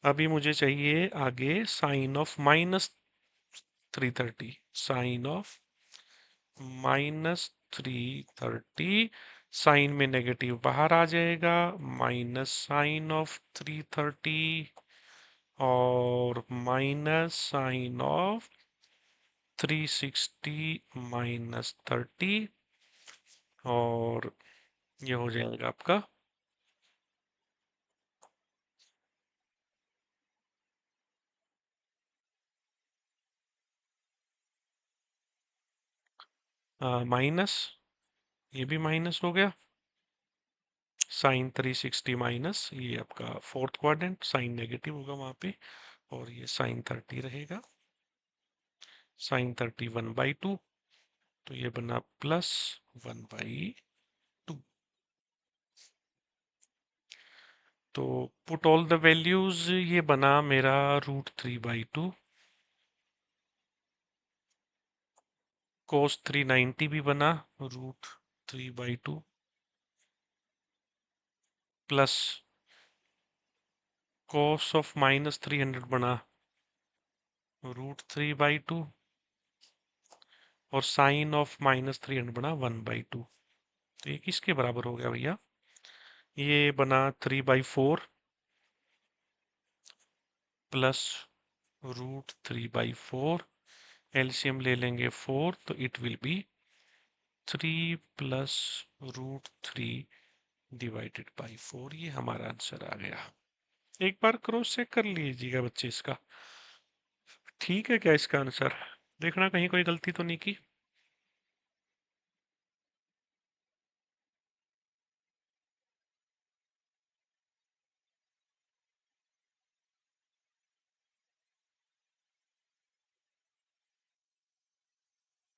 अभी मुझे चाहिए आगे sine of -330। Sine of -330, sine में नेगेटिव बाहर आ जाएगा, माइनस साइन ऑफ 330, और माइनस साइन ऑफ 360 -30, और ये हो जाएगा आपका माइनस, ये भी माइनस हो गया, साइन 360 माइनस, ये आपका फोर्थ क्वाड्रेंट, साइन नेगेटिव होगा वहां पे, और ये साइन 30 रहेगा, साइन 30 1/2, तो ये बना प्लस 1/2। तो पुट ऑल द वैल्यूज, ये बना मेरा √3/2। cos 390 भी बना √3/2, प्लस cos ऑफ -300 बना √3/2, और साइन ऑफ -300 बना 1/2। तो ये किसके बराबर हो गया भैया, ये बना 3/4 प्लस √3/4, एलसीएम ले लेंगे 4, तो it will B 3 plus √3 divided by 4। ये हमारा आंसर आ गया। एक बार क्रॉस चेक कर लीजिएगा बच्चे इसका, ठीक है क्या इसका आंसर, देखना कहीं कोई गलती तो नहीं की।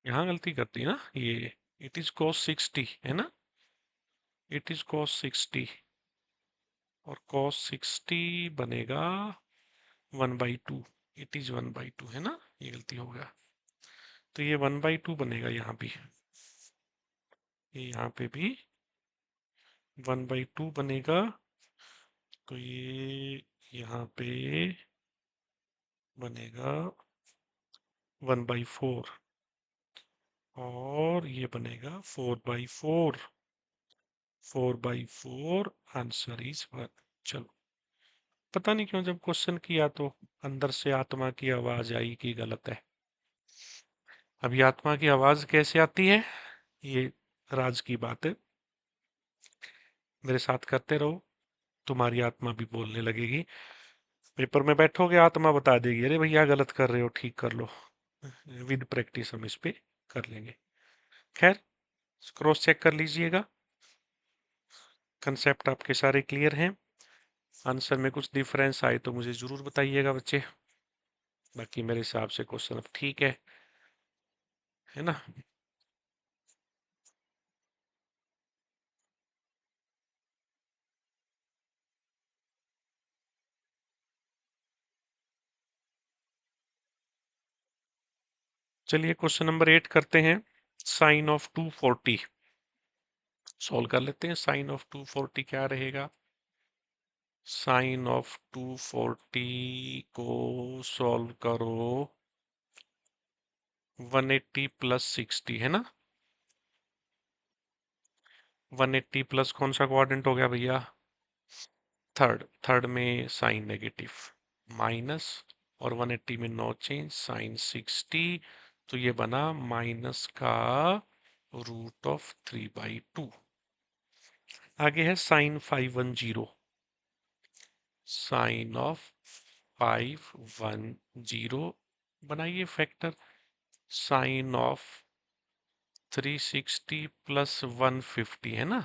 यहाँ गलती करती है ना ये, इट इज cos 60, है ना, इट इज cos 60, और cos 60 बनेगा 1/2, इट इज 1/2, है ना, ये गलती हो गया, तो ये 1/2 बनेगा यहाँ भी, ये यहाँ पे भी 1/2 बनेगा, तो ये यहाँ पे बनेगा 1/4, और ये बनेगा 4/4, 4/4, आंसर इज 1। चलो, पता नहीं क्यों जब क्वेश्चन किया तो अंदर से आत्मा की आवाज आई कि गलत है। अभी आत्मा की आवाज कैसे आती है, ये राज की बात है, मेरे साथ करते रहो, तुम्हारी आत्मा भी बोलने लगेगी। पेपर में बैठोगे आत्मा बता देगी, अरे भैया गलत कर रहे हो, ठीक कर लो। विद प्रैक्टिस हम इस पे कर लेंगे। खैर, क्रॉस चेक कर लीजिएगा, कंसेप्ट आपके सारे क्लियर हैं। आंसर में कुछ डिफरेंस आए तो मुझे जरूर बताइएगा बच्चे, बाकी मेरे हिसाब से क्वेश्चन अब ठीक है ना। चलिए क्वेश्चन नंबर 8 करते हैं। साइन ऑफ 240 सॉल्व कर लेते हैं। साइन ऑफ 240 क्या रहेगा? साइन ऑफ 240 को सॉल्व करो 180 प्लस 60 है ना। 180 प्लस कौन सा क्वाड्रेंट हो गया भैया? थर्ड। थर्ड में साइन नेगेटिव माइनस और 180 में नो चेंज साइन 60, तो ये बना माइनस का रूट ऑफ 3/2। आगे है साइन 510, साइन ऑफ 510 बनाइए फैक्टर। साइन ऑफ 360 प्लस 150 है ना।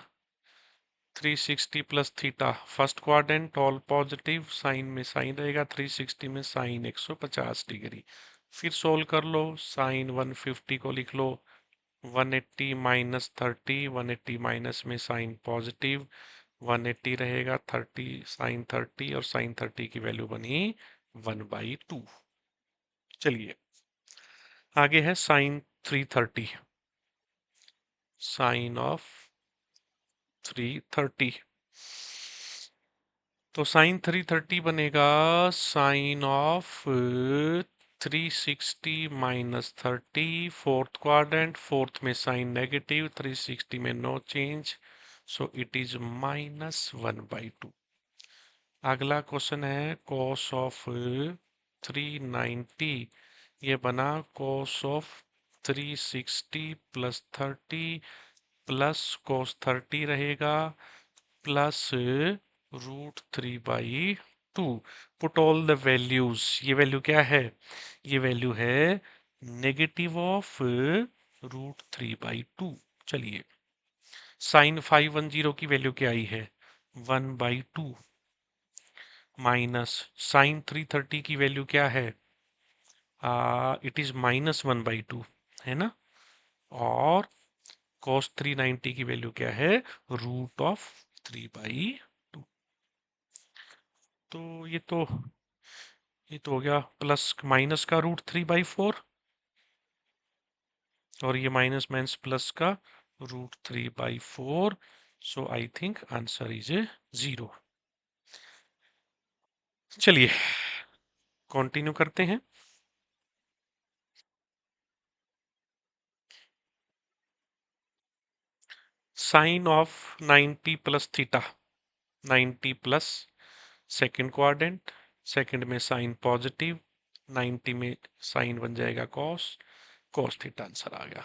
360 plus theta first quadrant all positive, sine में साइन रहेगा, 360 में साइन 150 डिग्री। फिर सोल्व कर लो, साइन 150 को लिख लो 180 माइनस 30, 180 माइनस में साइन पॉजिटिव, 180 रहेगा, 30 साइन 30 और साइन 30 की वैल्यू बनी 1/2। चलिए आगे है साइन 330, साइन ऑफ 330, तो साइन 330 बनेगा sine of 360 minus 30, fourth quadrant, fourth में साइन नेगेटिव, 360 में no change, so it is -1/2। अगला क्वेश्चन है कॉस ऑफ 390, ये बना cos of 360 plus 30 plus cos 30 रहेगा plus √3/2। Put all the values, ये वैल्यू क्या है? ये वैल्यू है नेगेटिव ऑफ √3/2। चलिए साइन 510 की वैल्यू क्या आई है? 1/2 माइनस साइन 330 की वैल्यू क्या है? इट इज -1/2 है ना। और cos 390 की वैल्यू क्या है? √3/2। तो ये तो हो गया प्लस माइनस का √3/4 और ये माइनस माइनस प्लस का √3/4। So I think answer is 0। चलिए कंटिन्यू करते हैं। Sine of 90 plus theta, 90 plus second quadrant, second में साइन पॉजिटिव, 90 में साइन बन जाएगा कॉस, कॉस थीटा आंसर आ गया।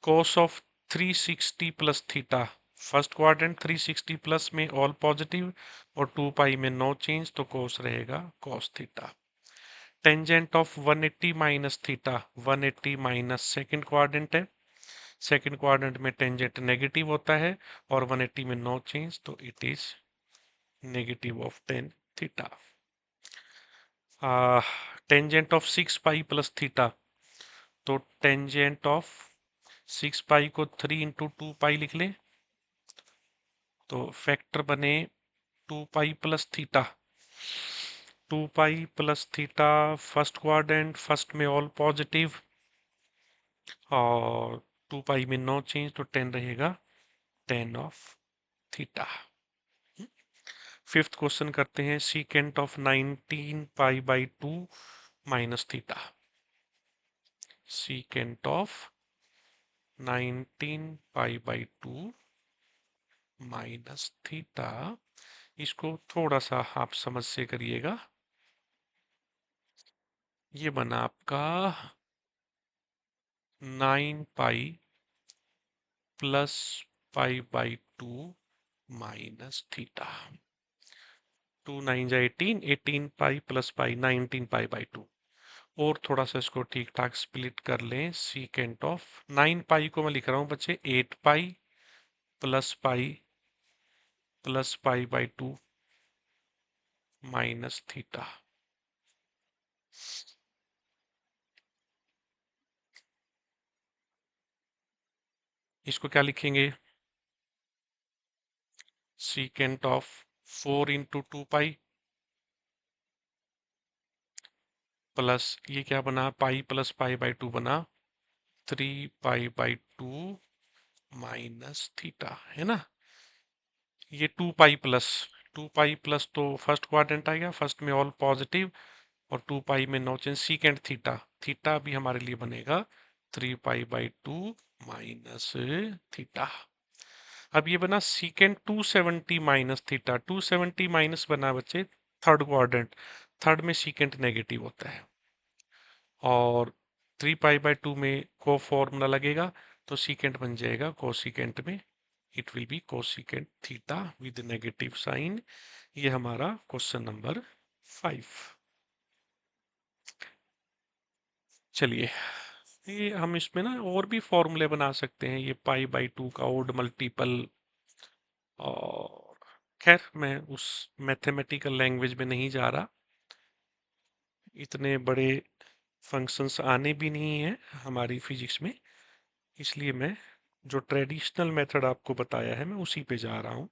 Cos of 360 plus theta, first quadrant 360 plus में ऑल पॉजिटिव और 2 पाई में नो चेंज, तो कॉस रहेगा cos theta. Tangent of 180 minus theta, 180 minus second quadrant है, सेकेंड क्वाड्रेंट में टेंजेंट नेगेटिव होता है और 180 में नो चेंज, तो it is negative of 10 theta. Tangent of 6 pi plus theta, तो टेंजेंट ऑफ 6 पाई को 3 × 2 पाई लिख लें, तो फैक्टर बने 2 pi plus theta. 2 pi plus theta first quadrant, first में ऑल पॉजिटिव और 2 पाई में नो चेंज, तो 10 रहेगा 10 ऑफ थीटा। फिफ्थ क्वेश्चन करते हैं। Secant of 19 pi minus theta, secant of 19 pi minus theta, इसको थोड़ा सा आप समझ से करिएगा। ये बना आपका 9 pi plus pi minus theta. 2 9 18, 18 pi plus pi 19 pi. और थोड़ा सा इसको ठीक ठाक स्प्लिट कर लें। सीकेंट ऑफ 9 पाई को मैं लिख रहा हूँ बच्चे 8 पाई प्लस पाई/2 माइनस थीटा। इसको क्या लिखेंगे? सीकेंट ऑफ 4 × 2 पाई प्लस ये क्या बना, पाई प्लस पाई बाई टू बना 3 पाई बाई 2 माइनस थीटा, है ना। ये 2 पाई प्लस तो फर्स्ट क्वाड्रेंट आ गया, फर्स्ट में ऑल पॉजिटिव, और 2 पाई में no change, secant theta, theta भी हमारे लिए बनेगा 3 पाई बाई 2 माइनस थीटा। अब ये बना सीकेंट 270 माइनस थीटा, 270 माइनस बना बच्चे थर्ड क्वाड्रेंट, थर्ड में सीकेंट नेगेटिव होता है, और 3 पाई बाई 2 में को फॉर्मूला लगेगा, तो सीकेंट बन जाएगा कोसीकेंट में, it will be cosecant theta with negative sign. ये हमारा क्वेश्चन नंबर 5। चलिए, ये हम इसमें ना और भी फॉर्मूले बना सकते हैं, ये पाई बाई 2 का ओड मल्टीपल, और खैर मैं उस मैथमेटिकल लैंग्वेज में नहीं जा रहा, इतने बड़े फंक्शंस आने भी नहीं है हमारी फिजिक्स में, इसलिए मैं जो ट्रेडिशनल मेथड आपको बताया है मैं उसी पे जा रहा हूँ।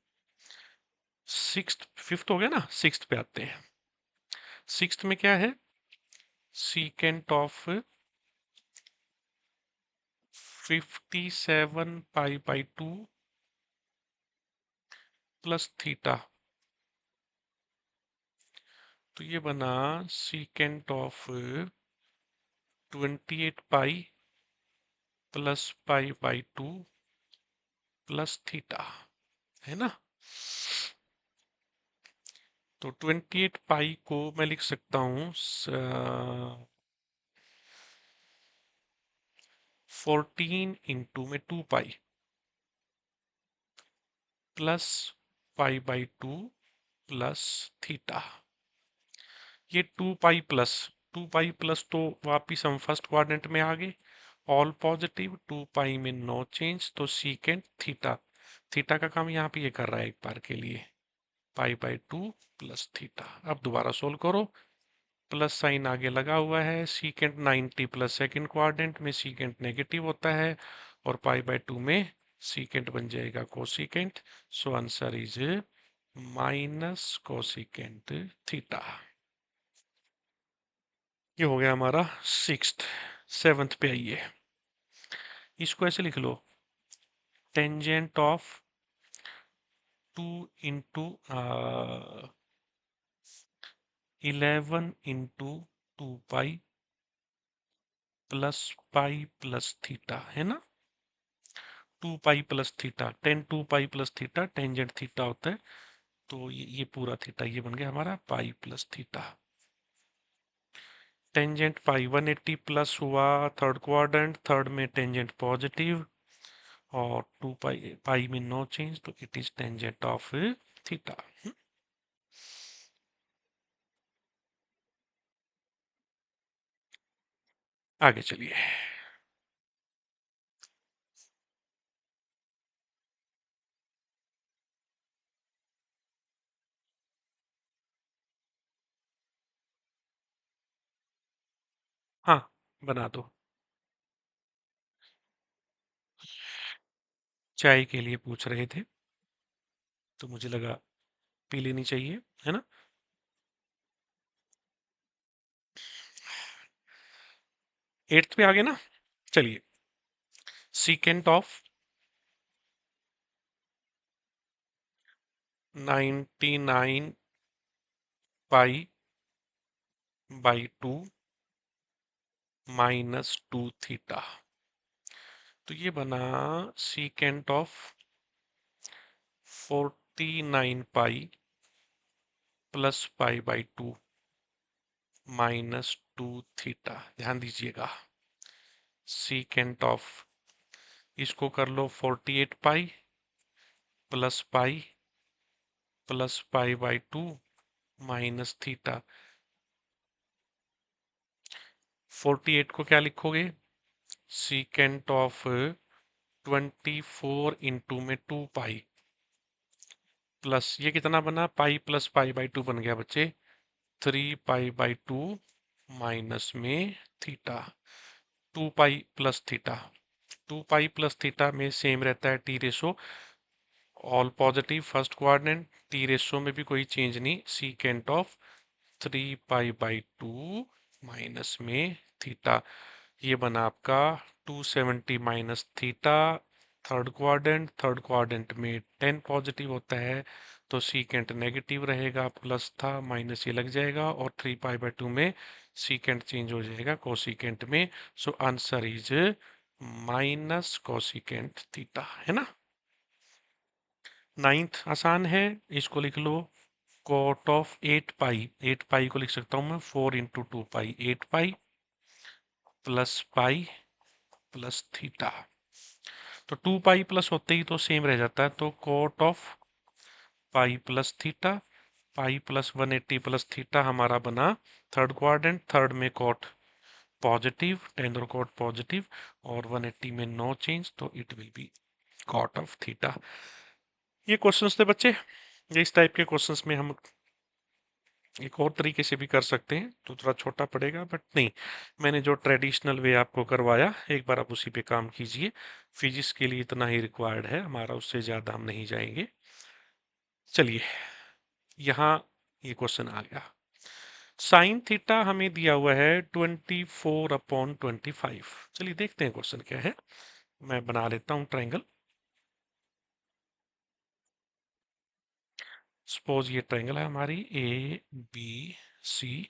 सिक्स्थ फिफ्थ हो गया ना, सिक्स्थ पे आते हैं। सिक्स्थ में क्या है, secant of 57 pi by 2 plus theta, तो ये बना secant of 28 pi plus pi by 2 plus theta, है ना। तो 28 पाई को मैं लिख सकता हूँ 14 इंटू में 2 pi plus pi by 2 plus theta. ये 2 पाई प्लस तो वापिस हम फर्स्ट क्वाड्रेंट में आ गए, ऑल पॉजिटिव, 2 पाई में नो चेंज, तो सीकेंट थीटा, थीटा का काम यहाँ पे ये कर रहा है एक बार के लिए, पाई बाई 2 प्लस थीटा। अब दोबारा सोल्व करो, प्लस साइन आगे लगा हुआ है, सीकेंट 90 प्लस सेकेंड क्वाड्रेंट में सीकेंट नेगेटिव होता है, और पाई बाई 2 में सीकेंट बन जाएगा cosecant, so answer is minus cosecant theta. ये हो गया हमारा सिक्स्थ। सेवंथ पे आइए, इसको ऐसे लिख लो, tangent of 2 into 11 into 2 pi plus pi plus theta, है ना। 2 pi plus theta, 10 2 pi plus theta tangent theta होता है, तो ये पूरा थीटा ये बन गया हमारा पाई प्लस थीटा। टेंजेंट पाई 180 प्लस हुआ थर्ड क्वाड्रेंट, थर्ड में टेंजेंट पॉजिटिव, और 2 पाई पाई में नो चेंज, तो it is tangent of theta. आगे चलिए। हाँ, बना दो। चाय के लिए पूछ रहे थे, तो मुझे लगा पी लेनी चाहिए, है ना। एट्थ पे आ गए ना। चलिए, secant of 99 pi by 2 -2 theta, तो ये बना secant of 49 pi plus pi by 2 -2 theta. ध्यान दीजिएगा, सीकेंट ऑफ, इसको कर लो 48 पाई plus pi plus pi by 2 minus theta. 48 को क्या लिखोगे, सीकेंट ऑफ 24 इंटू में 2 पाई प्लस ये कितना बना, पाई प्लस पाई बाई 2 बन गया बच्चे 3 पाई बाई 2 माइनस में theta, 2 pi plus theta. 2 pi plus theta में सेम रहता है T ratio, all positive first quadrant, T ratio में भी कोई चेंज नहीं, secant of 3 pi by 2 minus में थीटा, ये बना आपका 270 माइनस थीटा। थर्ड क्वाड्रेंट में 10 पॉजिटिव होता है, तो सीकेंट नेगेटिव रहेगा, प्लस था माइनस ये लग जाएगा, और 3 पाई/2 में सीकेंट चेंज हो जाएगा कोसीकेंट में। So answer is minus cosecant theta, है ना। नाइन्थ आसान है, इसको लिख लो। कॉट ऑफ 8 पाई, 8 पाई को लिख सकता हूँ मैं 4 × 2 पाई, 8 पाई प्लस पाई प्लस थीटा। तो 2 पाई प्लस होते ही तो सेम रह जाता है, तो cot of pi plus theta, pi plus 180 plus theta हमारा बना थर्ड क्वाड्रेंट। थर्ड में कॉट पॉजिटिव, टेन और कॉट पॉजिटिव, और 180 में नो चेंज, तो it will be cot of theta. ये क्वेश्चंस थे बच्चे, ये इस टाइप के क्वेश्चंस में हम एक और तरीके से भी कर सकते हैं, तो थोड़ा छोटा पड़ेगा, बट नहीं, मैंने जो ट्रेडिशनल वे आपको करवाया एक बार आप उसी पे काम कीजिए। फिजिक्स के लिए इतना ही रिक्वायर्ड है हमारा, उससे ज़्यादा हम नहीं जाएंगे। चलिए, यहाँ ये क्वेश्चन आ गया। साइन थीटा हमें दिया हुआ है 24/25। चलिए देखते हैं क्वेश्चन क्या है। मैं बना लेता हूँ ट्रायंगल। सपोज ये ट्रायंगल है हमारी ABC।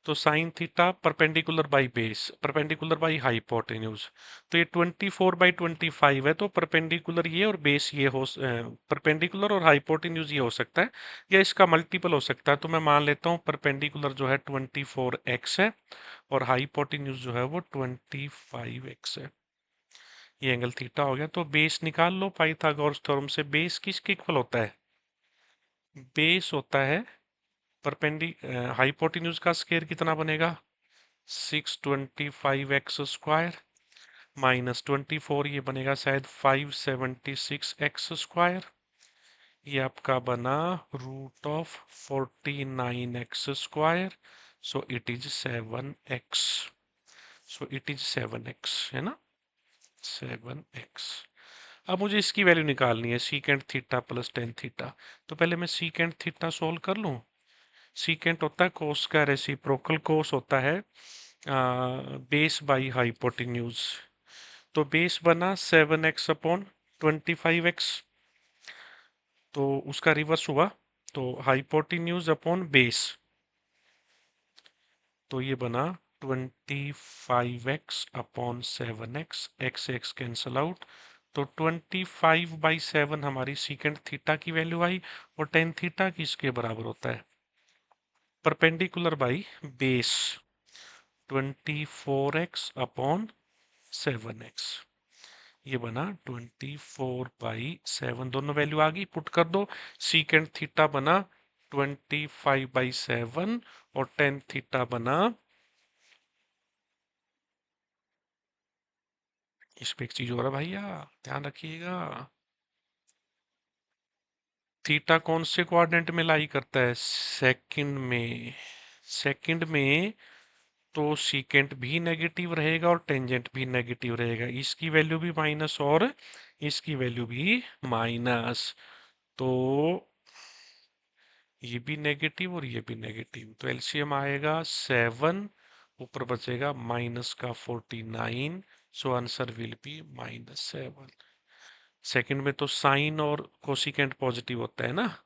तो sine theta perpendicular by base, perpendicular by hypotenuse. तो ये 24/25 है, तो परपेंडिकुलर ये और बेस ये हो, परपेंडिकुलर और हाइपोटेन्यूज ये हो सकता है, या इसका मल्टीपल हो सकता है। तो मैं मान लेता हूँ परपेंडिकुलर जो है 24x है, और हाइपोटेन्यूज जो है वो 25x है। ये एंगल थीटा हो गया। तो बेस निकाल लो पाइथागोरस थ्योरम से। बेस किसके इक्वल होता है? बेस होता है परपेंडि हाइपोटेन्यूज का स्क्वायर कितना बनेगा? 625x² माइनस 24, ये बनेगा शायद 576x²। ये आपका बना √49x²। So it is 7x। So it is 7x, है ना, 7x। अब मुझे इसकी वैल्यू निकालनी है, secant theta plus tan theta. तो पहले मैं सीकेंट थीटा सोल्व कर लूँ। सीकेंट होता है कोस का रेसिप्रोकल, कोस होता है बेस बाई हाइपोटेन्यूज। तो बेस बना 7x/25x, तो उसका रिवर्स हुआ, तो हाइपोटेन्यूज अपॉन बेस, तो ये बना 25x/7x, x x cancel out. तो 25/7 हमारी सीकेंट थीटा की वैल्यू आई, और टेन थीटा किसके बराबर होता है? Perpendicular by base, 24x/7x। ये बना 24/7, दोनों वैल्यू आ गई, पुट कर दो। सीकेंट थीटा बना 25/7, और टेन थीटा बना, इस पे एक चीज हो रहा है भैया, ध्यान रखिएगा। थीटा कौन से क्वाड्रेंट में लाई करता है? सेकंड में। सेकंड में तो सीकेंट भी नेगेटिव रहेगा और टेंजेंट भी नेगेटिव रहेगा, इसकी वैल्यू भी माइनस और इसकी वैल्यू भी माइनस। तो ये भी नेगेटिव और ये भी नेगेटिव, तो एलसीएम आएगा 7, ऊपर बचेगा माइनस का 49। So answer will be -7। Second में तो साइन और कोसिकेंट पॉजिटिव होता है ना,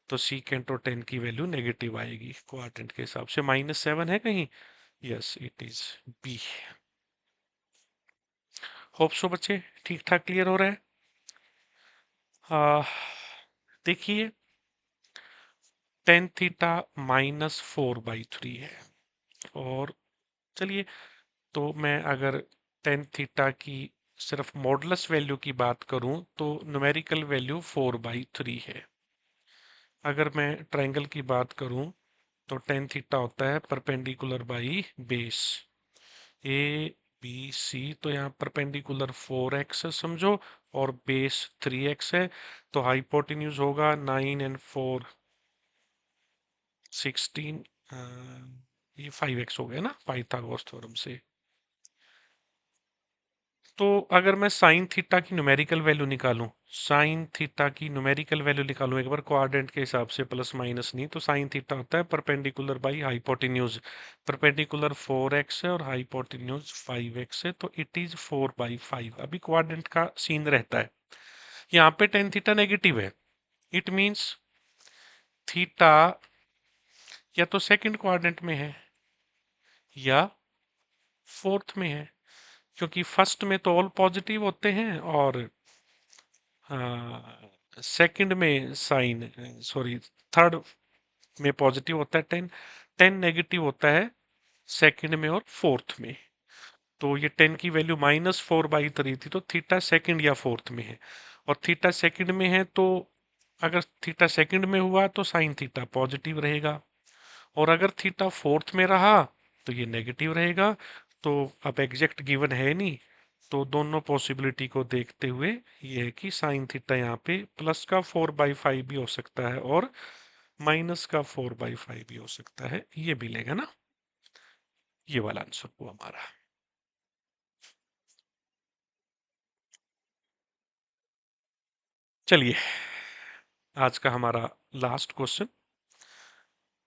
तो सीकेंट और टेन की वैल्यू नेगेटिव आएगी क्वाड्रेंट के हिसाब से। -7 है कहीं? Yes, it is B. Hope so बच्चे ठीक ठाक क्लियर हो रहा है। देखिए, टेन थीटा -4/3 है, और चलिए, तो मैं अगर टेन थीटा की सिर्फ मॉडुलस वैल्यू की बात करूं, तो न्यूमेरिकल वैल्यू 4/3 है। अगर मैं ट्रायंगल की बात करूं, तो टेन थीटा होता है परपेंडिकुलर बाई बेस ABC। तो यहाँ परपेंडिकुलर 4x है समझो, और बेस 3x है, तो हाइपोटेन्यूज होगा 9 और 4 16। ये 5x हो गया ना पाइथागोरस थ्योरम से। तो अगर मैं साइन थीटा की न्यूमेरिकल वैल्यू निकालूं, साइन थीटा की न्यूमेरिकल वैल्यू निकालूं एक बार क्वाड्रेंट के हिसाब से, प्लस माइनस नहीं, तो साइन थीटा होता है perpendicular by hypotenuse. Perpendicular 4x है और हाइपोटेन्यूज 5x है, तो इट इज 4/5। अभी क्वाड्रेंट का सीन रहता है, यहाँ पे टेन थीटा नेगेटिव है। इट मीन्स थीटा या तो सेकंड क्वाड्रेंट में है या फोर्थ में है, क्योंकि फर्स्ट में तो ऑल पॉजिटिव होते हैं और सेकंड में साइन, सॉरी, थर्ड में पॉजिटिव होता है 10, 10 नेगेटिव होता है सेकंड में और फोर्थ में। तो ये 10 की वैल्यू -4/3 थी, तो थीटा सेकंड या फोर्थ में है। और थीटा सेकंड में है तो अगर थीटा सेकंड में हुआ तो साइन थीटा पॉजिटिव रहेगा, और अगर थीटा फोर्थ में रहा तो ये नेगेटिव रहेगा। तो अब एग्जैक्ट गिवन है नहीं, तो दोनों पॉसिबिलिटी को देखते हुए ये है कि साइन थीटा यहाँ पे प्लस का 4/5 भी हो सकता है और माइनस का 4/5 भी हो सकता है, ये भी लेगा ना। ये वाला आंसर हुआ हमारा। चलिए, आज का हमारा लास्ट क्वेश्चन,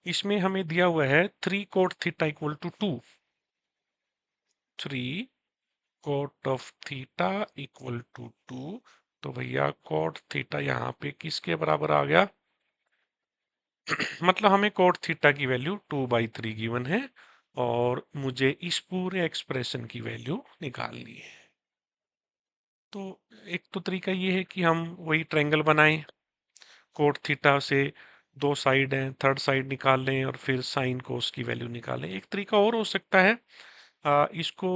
इसमें हमें दिया हुआ है 3 cot θ = 2। 3 cot of θ = 2। तो भैया cot थीटा यहाँ पे किसके बराबर आ गया? मतलब हमें cot थीटा की वैल्यू 2/3 गिवन है और मुझे इस पूरे एक्सप्रेशन की वैल्यू निकालनी है। तो एक तो तरीका ये है कि हम वही ट्रायंगल बनाएं, कोट थीटा से दो साइड हैं, थर्ड साइड निकाल लें और फिर साइन कोस की वैल्यू निकालें। एक तरीका और हो सकता है, इसको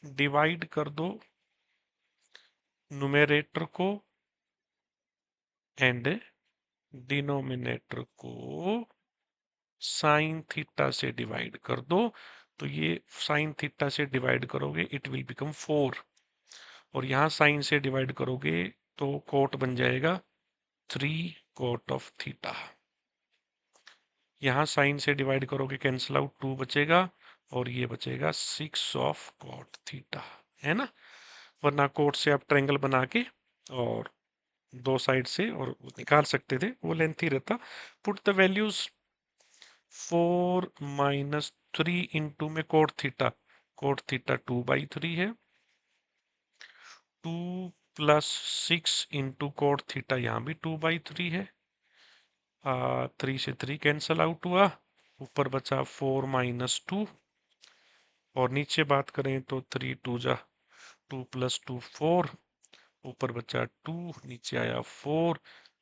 डिवाइड कर दो नुमेरेटर को एंड डिनोमिनेटर को साइन थीटा से डिवाइड कर दो। तो ये साइन थीटा से डिवाइड करोगे इट विल बिकम 4, और यहाँ साइन से डिवाइड करोगे तो कोट बन जाएगा 3 cot of θ। यहाँ साइन से डिवाइड करोगे कैंसिल आउट, 2 बचेगा और ये बचेगा 6 cot θ, है ना। वरना कोट से आप ट्रायंगल बना के और दो साइड से और निकाल सकते थे, वो लेंथी रहता। पुट द वैल्यूज 4 - 3 इंटू में कोट थीटा 2/3 है, 2 + 6 इंटू कोट थीटा यहाँ भी 2/3 है। 3 से 3 कैंसल आउट हुआ, ऊपर बचा 4 - 2, और नीचे बात करें तो 3 × 2 = 2 + 2 4, ऊपर बचा 2, नीचे आया 4।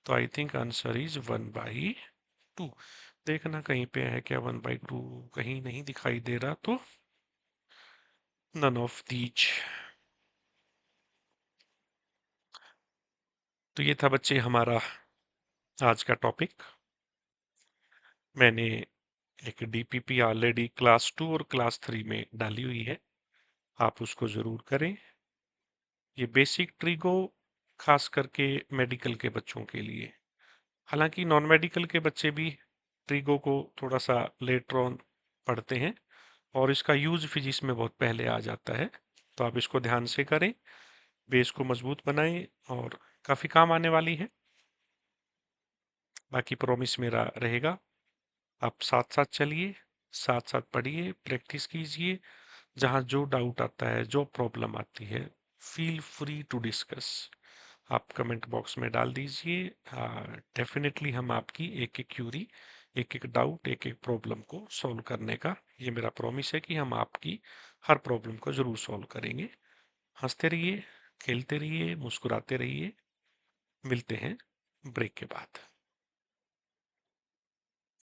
तो आई थिंक आंसर इज 1/2। देखना कहीं पे है क्या 1/2, कहीं नहीं दिखाई दे रहा, तो नन ऑफ दीज। तो ये था बच्चे हमारा आज का टॉपिक। मैंने एक डीपीपी ऑलरेडी क्लास 2 और क्लास 3 में डाली हुई है, आप उसको ज़रूर करें। ये बेसिक ट्रिगो खास करके मेडिकल के बच्चों के लिए, हालांकि नॉन मेडिकल के बच्चे भी ट्रिगो को थोड़ा सा लेटर ऑन पढ़ते हैं और इसका यूज फिजिक्स में बहुत पहले आ जाता है। तो आप इसको ध्यान से करें, बेस को मजबूत बनाएं और काफ़ी काम आने वाली है। बाकी प्रॉमिस मेरा रहेगा, आप साथ साथ चलिए, साथ साथ पढ़िए, प्रैक्टिस कीजिए। जहाँ जो डाउट आता है, जो प्रॉब्लम आती है, फील फ्री टू डिस्कस। आप कमेंट बॉक्स में डाल दीजिए। डेफिनेटली हम आपकी एक एक क्यूरी, एक एक डाउट, एक एक प्रॉब्लम को सॉल्व करने का ये मेरा प्रॉमिस है कि हम आपकी हर प्रॉब्लम को ज़रूर सॉल्व करेंगे। हंसते रहिए, खेलते रहिए, मुस्कुराते रहिए। मिलते हैं ब्रेक के बाद।